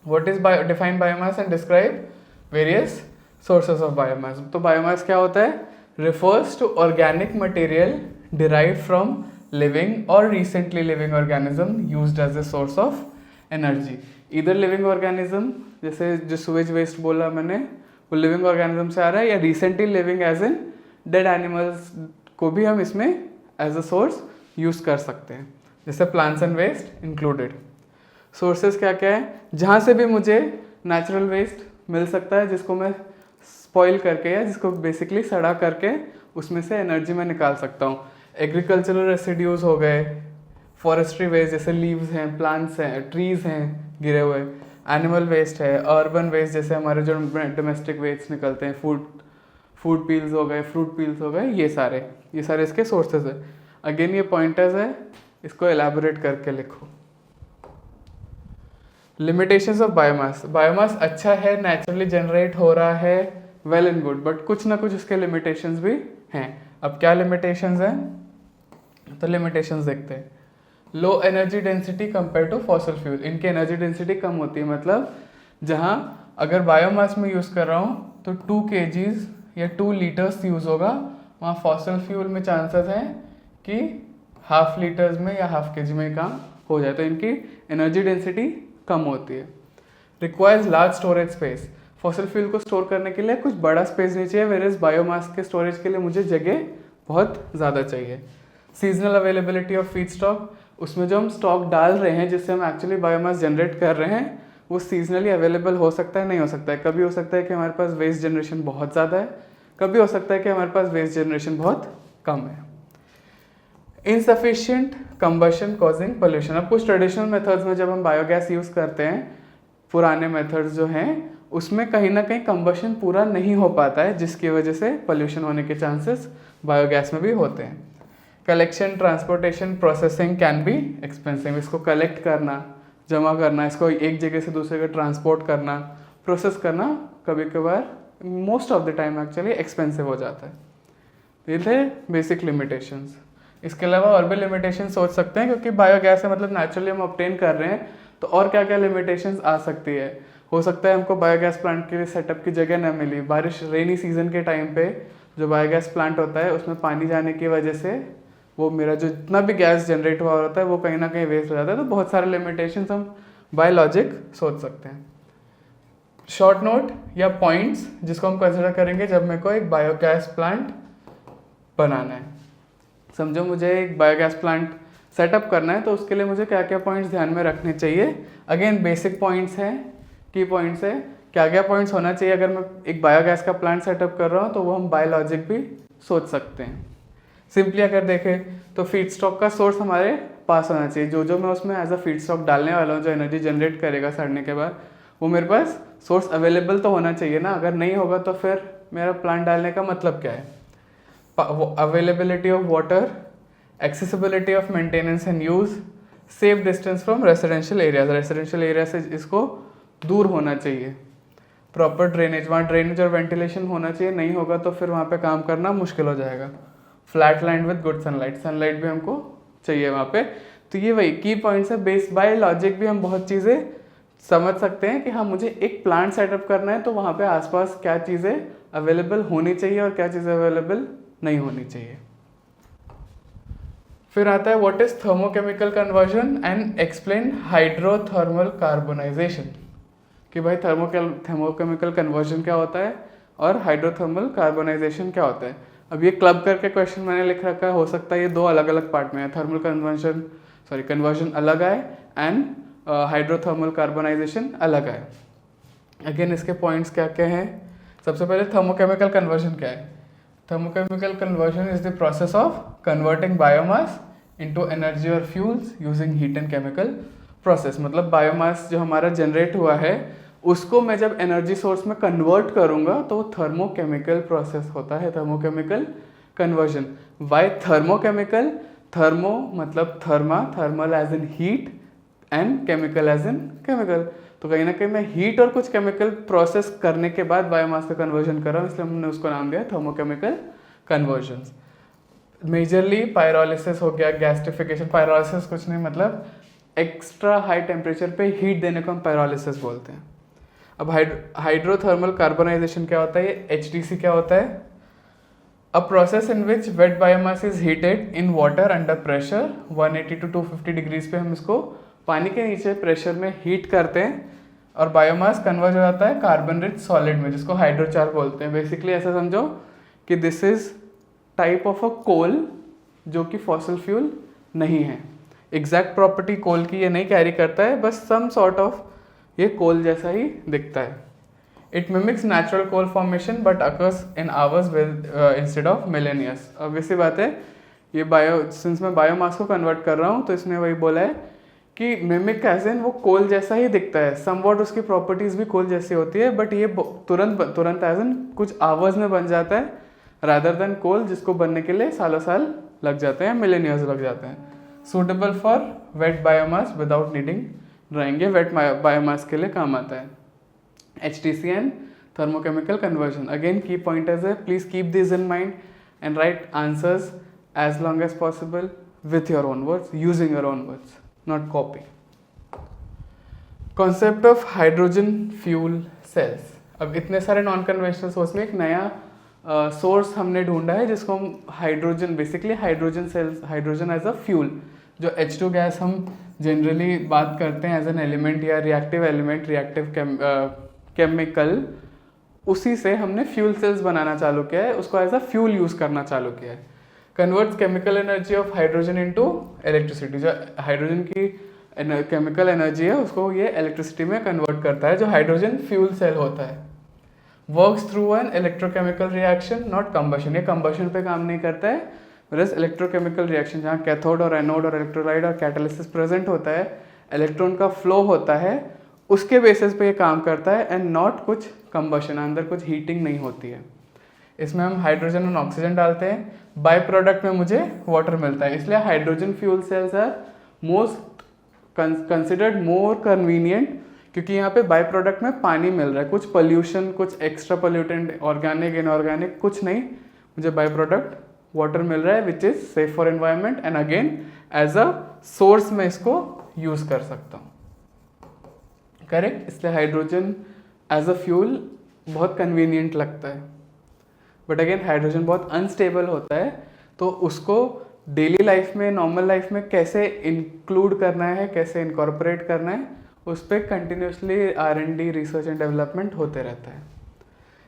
What is define biomass and describe various sources of biomass. तो बायोमास क्या होता है? Refers to organic material derived from living और recently living organism used as a source of energy. इधर लिविंग ऑर्गेनिज्म जैसे जो सुवेज वेस्ट बोला मैंने, वो लिविंग ऑर्गेनिज्म से आ रहा है, या recently living as in dead animals को भी हम इसमें एज अ सोर्स यूज़ कर सकते हैं, जैसे plants and waste included. Sources क्या क्या है? जहाँ से भी मुझे नेचुरल वेस्ट मिल सकता है, जिसको मैं स्पॉइल करके या जिसको बेसिकली सड़ा करके उसमें से एनर्जी मैं निकाल सकता हूँ। एग्रीकल्चरल रेसिड्यूज हो गए, फॉरेस्ट्री वेस्ट जैसे लीव्स हैं, प्लांट्स हैं, ट्रीज हैं गिरे हुए, एनिमल वेस्ट है, अर्बन वेस्ट जैसे हमारे जो डोमेस्टिक वेस्ट निकलते हैं, फूड पील्स हो गए, फ्रूट पील्स हो गए, ये सारे इसके सोर्सेज है। अगेन ये पॉइंटर्स है, इसको एलैबोरेट करके लिखो। Limitations of biomass. बायोमास अच्छा है, नेचुरली जनरेट हो रहा है, वेल एंड गुड, बट कुछ ना कुछ इसके लिमिटेशंस भी हैं। अब क्या लिमिटेशंस हैं? तो लिमिटेशंस देखते हैं। Low energy density compare to fossil fuel. इनकी एनर्जी डेंसिटी कम होती है, मतलब जहाँ अगर बायोमास में यूज़ कर रहा हूँ तो 2 kgs या 2 लीटर्स यूज़ होगा, वहाँ फॉसिल फ्यूल में चांसेस हैं कि ½ लीटर्स में या ½ kg में काम हो जाए, तो इनकी एनर्जी डेंसिटी कम होती है। Requires large storage space. Fossil fuel को स्टोर करने के लिए कुछ बड़ा स्पेस नहीं चाहिए, वेरेज बायोमास के स्टोरेज के लिए मुझे जगह बहुत ज़्यादा चाहिए। Seasonal availability of feed stock. उसमें जो हम स्टॉक डाल रहे हैं जिससे हम एक्चुअली बायोमास जनरेट कर रहे हैं, वो सीजनली अवेलेबल हो सकता है, नहीं हो सकता है। कभी हो सकता है कि हमारे पास वेस्ट जनरेशन बहुत ज़्यादा है, कभी हो सकता है कि हमारे पास वेस्ट जनरेशन बहुत कम है। Insufficient combustion causing pollution. अब कुछ ट्रेडिशनल मेथड्स में जब हम बायोगैस यूज़ करते हैं, पुराने मेथड्स जो हैं, उसमें कहीं ना कहीं कंबशन पूरा नहीं हो पाता है, जिसकी वजह से पोल्यूशन होने के चांसेस बायोगैस में भी होते हैं। Collection, transportation, processing can be expensive. इसको कलेक्ट करना, जमा करना, इसको एक जगह से दूसरे जगह ट्रांसपोर्ट करना, प्रोसेस करना, कभी कभार most of the time actually expensive हो जाता है। ये थे बेसिक लिमिटेशंस। इसके अलावा और भी लिमिटेशन सोच सकते हैं, क्योंकि बायोगैस है मतलब नेचुरली हम ऑब्टेन कर रहे हैं, तो और क्या क्या लिमिटेशंस आ सकती है। हो सकता है हमको बायोगैस प्लांट के लिए सेटअप की जगह न मिली, बारिश रेनी सीजन के टाइम पे जो बायोगैस प्लांट होता है उसमें पानी जाने की वजह से वो मेरा जो जितना भी गैस जनरेट हुआ होता है वो कहीं ना कहीं वेस्ट हो जाता है। तो बहुत सारे लिमिटेशंस हम बाय लॉजिक सोच सकते हैं। शॉर्ट नोट या पॉइंट्स जिसको हम कंसिडर करेंगे जब मेरे को एक बायोगैस प्लांट बनाना है। समझो मुझे एक बायोगैस प्लांट सेटअप करना है तो उसके लिए मुझे क्या क्या पॉइंट्स ध्यान में रखने चाहिए। अगेन बेसिक पॉइंट्स हैं, की पॉइंट्स है, क्या क्या पॉइंट्स होना चाहिए अगर मैं एक बायोगैस का प्लांट सेटअप कर रहा हूँ, तो वो हम बायोलॉजिक भी सोच सकते हैं। सिंपली अगर देखें तो फीड स्टॉक का सोर्स हमारे पास होना चाहिए, जो मैं उसमें एज अ फीड स्टॉक डालने वाला हूँ, जो एनर्जी जनरेट करेगा सड़ने के बाद, वो मेरे पास सोर्स अवेलेबल तो होना चाहिए ना। अगर नहीं होगा तो फिर मेरा प्लांट डालने का मतलब क्या है। Availability of water, accessibility of maintenance and use, safe distance from residential area से इसको दूर होना चाहिए। प्रॉपर ड्रेनेज, वहाँ ड्रेनेज और वेंटिलेशन होना चाहिए, नहीं होगा तो फिर वहाँ पे काम करना मुश्किल हो जाएगा। Flat land with good sunlight भी हमको चाहिए वहाँ पे। तो ये वही की पॉइंट्स है। बेस्ड बाय लॉजिक भी हम बहुत चीज़ें समझ सकते हैं कि हाँ मुझे एक प्लांट सेटअप करना है तो वहाँ पे आसपास क्या चीज़ें अवेलेबल होनी चाहिए और क्या चीज़ें अवेलेबल नहीं होनी चाहिए। फिर आता है what is thermochemical conversion and explain hydrothermal carbonisation, कि भाई थर्मोकेमिकल कन्वर्जन क्या होता है और हाइड्रोथर्मल कार्बोनाइजेशन क्या होता है। अब ये क्लब करके क्वेश्चन मैंने लिख रखा है, हो सकता है ये दो अलग अलग पार्ट में है, थर्मल कन्वर्जन अलग आए एंड हाइड्रोथर्मल कार्बोनाइजेशन अलग आए। अगेन इसके पॉइंट्स क्या क्या हैं। सबसे पहले थर्मोकेमिकल कन्वर्जन क्या है। Thermochemical conversion is the process of converting biomass into energy और fuels using heat and chemical process. मतलब बायोमास जो हमारा जनरेट हुआ है उसको मैं जब एनर्जी सोर्स में कन्वर्ट करूंगा तो थर्मोकेमिकल प्रोसेस होता है, thermochemical conversion. Why thermochemical, thermo मतलब thermal as in heat and chemical as in chemical. तो कहीं ना कहीं मैं हीट और कुछ केमिकल प्रोसेस करने के बाद बायोमास का कन्वर्जन कर रहा हूँ, इसलिए हमने उसको नाम दिया थर्मोकेमिकल कन्वर्जन। मेजरली पायरोलिसिस हो गया, गैस्ट्रिफिकेशन। पायरोलिसिस कुछ नहीं मतलब एक्स्ट्रा हाई टेम्परेचर पे हीट देने को हम पायरोलिसिस बोलते हैं। अब हाइड्रोथर्मल कार्बोनाइजेशन क्या होता है, ये HTC क्या होता है। A process in which wet biomass is heated in water under pressure 180 to 250 degrees पे हम इसको पानी के नीचे प्रेशर में हीट करते हैं और बायोमास कन्वर्ट हो जाता है कार्बन रिच सॉलिड में, जिसको हाइड्रोचार बोलते हैं। बेसिकली ऐसा समझो कि this is type of a coal जो कि फॉसिल फ्यूल नहीं है। एग्जैक्ट प्रॉपर्टी कोल की ये नहीं कैरी करता है, बस सम सॉर्ट ऑफ ये कोल जैसा ही दिखता है। It mimics natural coal formation but occurs in hours instead of millennia. अब इसी बात है, ये सिंस मैं बायोमास को कन्वर्ट कर रहा हूँ तो इसने वही बोला है कि मिमिक एज इन वो कोल जैसा ही दिखता है, समवॉट उसकी प्रॉपर्टीज भी कोल जैसी होती है, बट ये तुरंत एज इन कुछ आवर्स में बन जाता है रादर देन कोल जिसको बनने के लिए सालों साल लग जाते हैं, मिलेनियर्स लग जाते हैं। Suitable for wet biomass without needing drying, wet biomass के लिए काम आता है। HTC and thermochemical conversion. Again की पॉइंटर्स है, please keep this in mind and write answers as long as possible with your own words, using your own words, not copy. Concept of hydrogen fuel cells. अब इतने सारे non conventional source में एक नया source हमने ढूंढा है जिसको हम hydrogen, basically hydrogen cells, hydrogen as a fuel. जो H2 गैस हम जनरली बात करते हैं एज एन एलिमेंट या रिएक्टिव एलिमेंट, रिएक्टिव केमिकल, उसी से हमने फ्यूल सेल्स बनाना चालू किया है, उसको एज अ फ्यूल यूज करना चालू किया है। Converts chemical energy of hydrogen into electricity. जो हाइड्रोजन की केमिकल एनर्जी है उसको ये इलेक्ट्रिसिटी में कन्वर्ट करता है, जो हाइड्रोजन फ्यूल सेल होता है। Works through an electrochemical reaction not combustion. ये कंबशन पे काम नहीं करता है, वरस इलेक्ट्रोकेमिकल रिएक्शन जहाँ कैथोड और एनोड और इलेक्ट्रोलाइट और कैटालिसिस प्रेजेंट होता है, इलेक्ट्रॉन का फ्लो होता है, उसके बेसिस पे ये काम करता है एंड नॉट कुछ कंबशन, अंदर कुछ हीटिंग नहीं होती है। इसमें हम हाइड्रोजन और ऑक्सीजन डालते हैं, बाय प्रोडक्ट में मुझे वाटर मिलता है, इसलिए hydrogen fuel cells are most considered more convenient, क्योंकि यहाँ पे बाय प्रोडक्ट में पानी मिल रहा है, कुछ पोल्यूशन, कुछ एक्स्ट्रा पोल्यूटेंट, ऑर्गेनिक इनऑर्गेनिक कुछ नहीं, मुझे बाय प्रोडक्ट वाटर मिल रहा है which is safe for environment and again as a source में इसको यूज कर सकता हूँ। करेक्ट, इसलिए हाइड्रोजन एज अ फ्यूल बहुत कन्वीनियंट लगता है, बट अगेन हाइड्रोजन बहुत अनस्टेबल होता है, तो उसको डेली लाइफ में, नॉर्मल लाइफ में कैसे इंक्लूड करना है, कैसे इनकॉर्पोरेट करना है, उस पर continuously R&D research and development होते रहता है।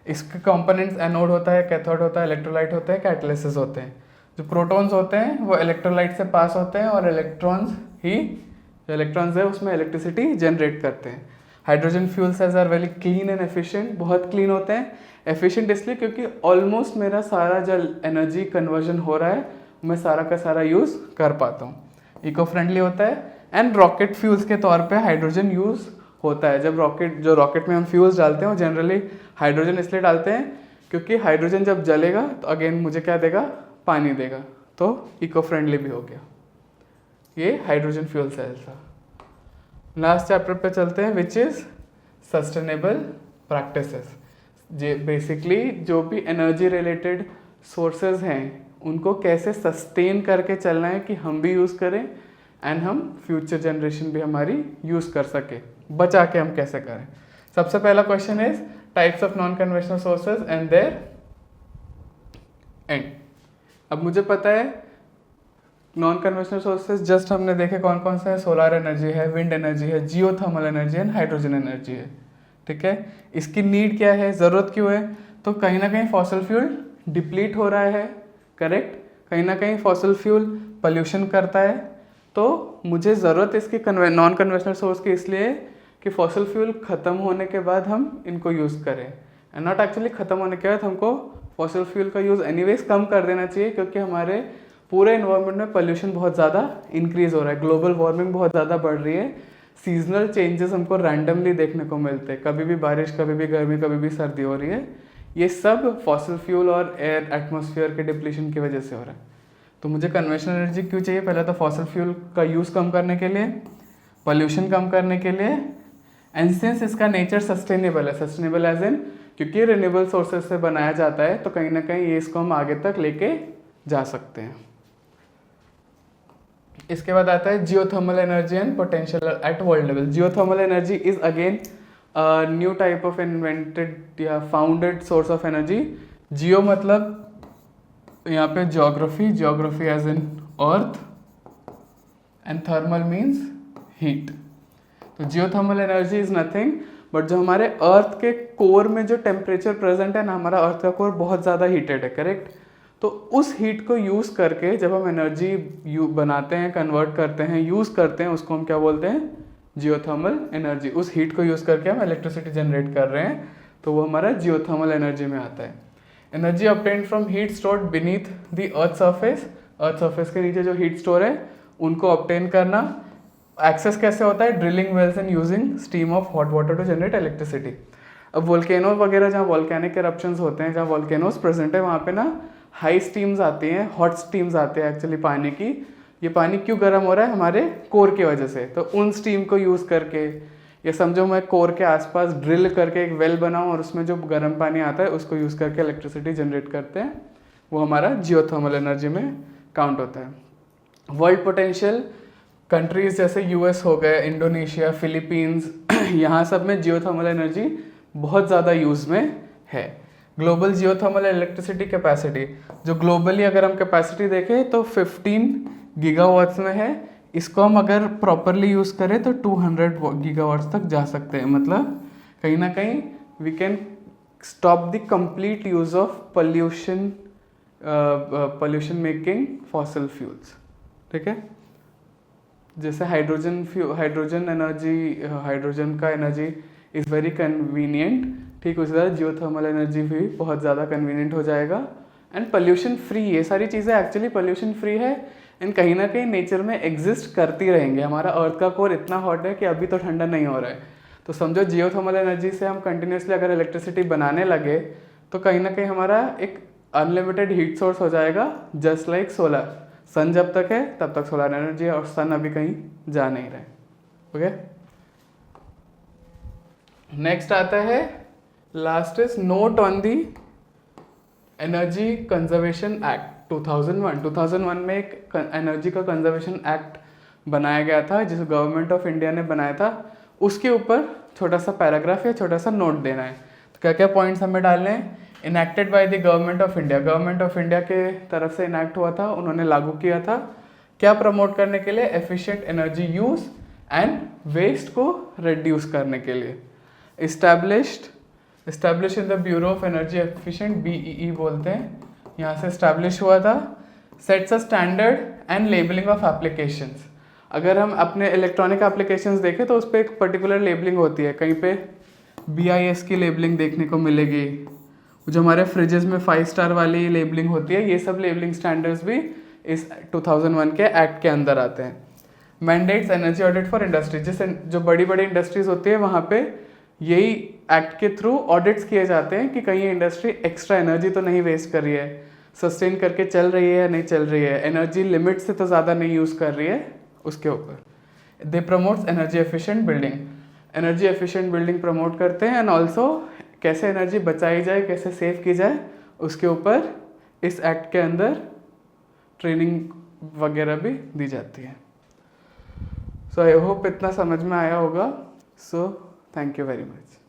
इसके कंपोनेंट्स एनोड होता है, कैथोड होता है, इलेक्ट्रोलाइट होते हैं, कैटालिसिस होते हैं। जो प्रोटॉन्स होते हैं वो इलेक्ट्रोलाइट से पास होते हैं और इलेक्ट्रॉन्स ही, जो इलेक्ट्रॉन्स है उसमें इलेक्ट्रिसिटी जनरेट करते हैं। Hydrogen fuel cells are very clean and efficient, बहुत क्लीन होते हैं। एफिशिएंट इसलिए क्योंकि ऑलमोस्ट मेरा सारा जो एनर्जी कन्वर्जन हो रहा है मैं सारा का सारा यूज़ कर पाता हूँ। इको फ्रेंडली होता है एंड रॉकेट फ्यूल्स के तौर पे हाइड्रोजन यूज़ होता है। जब रॉकेट में हम फ्यूल्स डालते हैं वो जनरली हाइड्रोजन इसलिए डालते हैं क्योंकि हाइड्रोजन जब जलेगा तो अगेन मुझे क्या देगा, पानी देगा, तो इको फ्रेंडली भी हो गया। ये हाइड्रोजन फ्यूल सेल था। लास्ट चैप्टर पे चलते हैं which is sustainable practices. J basically जो भी एनर्जी रिलेटेड सोर्सेज हैं उनको कैसे सस्टेन करके चलना है कि हम भी यूज़ करें एंड हम फ्यूचर जनरेशन भी हमारी यूज़ कर सके, बचा के हम कैसे करें। सबसे पहला question is types of non conventional sources and their end. अब मुझे पता है नॉन कन्वेंशनल सोर्सेज जस्ट हमने देखे कौन कौन से हैं, सोलर एनर्जी है, विंड एनर्जी है, geothermal energy and hydrogen energy है। ठीक है, इसकी नीड क्या है, ज़रूरत क्यों है, तो कहीं ना कहीं फॉसिल फ्यूल डिप्लीट हो रहा है, करेक्ट, कहीं ना कहीं फॉसिल फ्यूल पोल्यूशन करता है, तो मुझे ज़रूरत इसकी नॉन कन्वेंशनल सोर्स की इसलिए कि फॉसिल फ्यूल ख़त्म होने के बाद हम इनको यूज़ करें एंड नॉट एक्चुअली ख़त्म होने के बाद हमको फॉसिल फ्यूल का यूज़ एनीवेज कम कर देना चाहिए क्योंकि हमारे पूरे इन्वायरमेंट में पोल्यूशन बहुत ज़्यादा इंक्रीज़ हो रहा है, ग्लोबल वार्मिंग बहुत ज़्यादा बढ़ रही है, सीजनल चेंजेस हमको रैंडमली देखने को मिलते हैं, कभी भी बारिश, कभी भी गर्मी, कभी भी सर्दी हो रही है। ये सब फॉसिल फ्यूल और एयर एटमॉस्फेयर के डिप्लीशन की वजह से हो रहा है। तो मुझे कन्वेंशनल एनर्जी क्यों चाहिए, पहले तो फॉसिल फ्यूल का यूज़ कम करने के लिए, पोल्यूशन कम करने के लिए, एंड सिंस इसका नेचर सस्टेनेबल है, सस्टेनेबल एज इन क्योंकि रिन्यूएबल सोर्सेज से बनाया जाता है तो कहीं ना कहीं ये इसको हम आगे तक लेके जा सकते हैं। इसके बाद आता है geothermal energy and potential at world level. Geothermal energy is again new type of invented या founded source of energy. Geo मतलब यहाँ पे geography as in earth and thermal means heat. तो geothermal energy is nothing but जो हमारे अर्थ के core में जो टेम्परेचर प्रेजेंट है ना, हमारा अर्थ का कोर बहुत ज़्यादा हीटेड है, करेक्ट, तो उस हीट को यूज़ करके जब हम एनर्जी बनाते हैं, कन्वर्ट करते हैं, यूज़ करते हैं, उसको हम क्या बोलते हैं, जियोथर्मल एनर्जी। उस हीट को यूज़ करके हम इलेक्ट्रिसिटी जनरेट कर रहे हैं तो वो हमारा जियोथर्मल एनर्जी में आता है। Energy obtained from heat stored beneath the earth surface, earth surface के नीचे जो हीट स्टोर है उनको ऑब्टेन करना। एक्सेस कैसे होता है, drilling wells and using steam of hot water to generate electricity. अब वोल्केनो वगैरह जहाँ वॉल्केनिक एरप्शंस होते हैं, जहाँ वॉल्केनोस प्रेजेंट है, वहाँ पे ना हाई स्टीम्स आती हैं, हॉट स्टीम्स आते हैं एक्चुअली पानी की। ये पानी क्यों गर्म हो रहा है, हमारे कोर की वजह से। तो उन स्टीम को यूज़ करके, ये समझो मैं कोर के आसपास ड्रिल करके एक वेल बनाऊँ और उसमें जो गर्म पानी आता है उसको यूज़ करके इलेक्ट्रिसिटी जनरेट करते हैं, वो हमारा जियोथर्मल एनर्जी में काउंट होता है। वर्ल्ड पोटेंशियल कंट्रीज जैसे यूएस हो गए, इंडोनेशिया, फिलीपींस, यहाँ सब में जियोथर्मल एनर्जी बहुत ज़्यादा यूज़ में है। ग्लोबल जियोथर्मल इलेक्ट्रिसिटी कैपेसिटी, जो ग्लोबली अगर हम कैपेसिटी देखें तो 15 गीगावाट्स में है। इसको हम अगर प्रॉपरली यूज़ करें तो 200 गीगावाट्स तक जा सकते हैं। मतलब कहीं ना कहीं we can stop the complete use of pollution making fossil fuels. ठीक है, जैसे हाइड्रोजन का एनर्जी इज़ वेरी कन्वीनियंट, ठीक उसी तरह जियोथर्मल एनर्जी भी बहुत ज़्यादा कन्वीनियंट हो जाएगा एंड पोल्यूशन फ्री। ये सारी चीज़ें एक्चुअली पोल्यूशन फ्री है एंड कहीं ना कहीं नेचर में एग्जिस्ट करती रहेंगे। हमारा अर्थ का कोर इतना हॉट है कि अभी तो ठंडा नहीं हो रहा है, तो समझो जियोथर्मल एनर्जी से हम कंटिन्यूसली अगर इलेक्ट्रिसिटी बनाने लगे तो कहीं ना कहीं हमारा एक अनलिमिटेड हीट सोर्स हो जाएगा, जस्ट लाइक सोलर। सन जब तक है तब तक सोलर एनर्जी है और सन अभी कहीं जा नहीं रहा है। ओके, नेक्स्ट आता है last is note on the energy conservation act 2001 में एक एनर्जी का कंजर्वेशन एक्ट बनाया गया था जिसे गवर्नमेंट ऑफ इंडिया ने बनाया था। उसके ऊपर छोटा सा पैराग्राफ या छोटा सा नोट देना है। तो क्या क्या पॉइंट्स हमें डालने हैं, enacted by the government of India, government of India के तरफ से इनैक्ट हुआ था, उन्होंने लागू किया था। क्या प्रमोट करने के लिए, efficient energy use and waste को रिड्यूस करने के लिए। Establish in the bureau of energy efficient, BEE बोलते हैं, यहाँ से इस्टेब्लिश हुआ था। Sets a standard and labelling of applications. अगर हम अपने इलेक्ट्रॉनिक एप्लीकेशंस देखें तो उस पर एक पर्टिकुलर लेबलिंग होती है, कहीं पे BIS की लेबलिंग देखने को मिलेगी, जो हमारे फ्रिजेस में 5 स्टार वाली लेबलिंग होती है। ये सब लेबलिंग स्टैंडर्ड्स भी इस 2001 के एक्ट के अंदर आते हैं। Mandates energy audit for industry, जैसे जो बड़ी बड़ी इंडस्ट्रीज होती है वहाँ पे यही एक्ट के थ्रू ऑडिट्स किए जाते हैं कि कहीं ये इंडस्ट्री एक्स्ट्रा एनर्जी तो नहीं वेस्ट कर रही है, सस्टेन करके चल रही है या नहीं चल रही है, एनर्जी लिमिट से तो ज़्यादा नहीं यूज़ कर रही है, उसके ऊपर। They promotes energy efficient building, energy efficient building promote करते हैं। एंड ऑल्सो कैसे एनर्जी बचाई जाए, कैसे सेव की जाए, उसके ऊपर इस एक्ट के अंदर ट्रेनिंग वगैरह भी दी जाती है। सो आई होप इतना समझ में आया होगा। So thank you very much.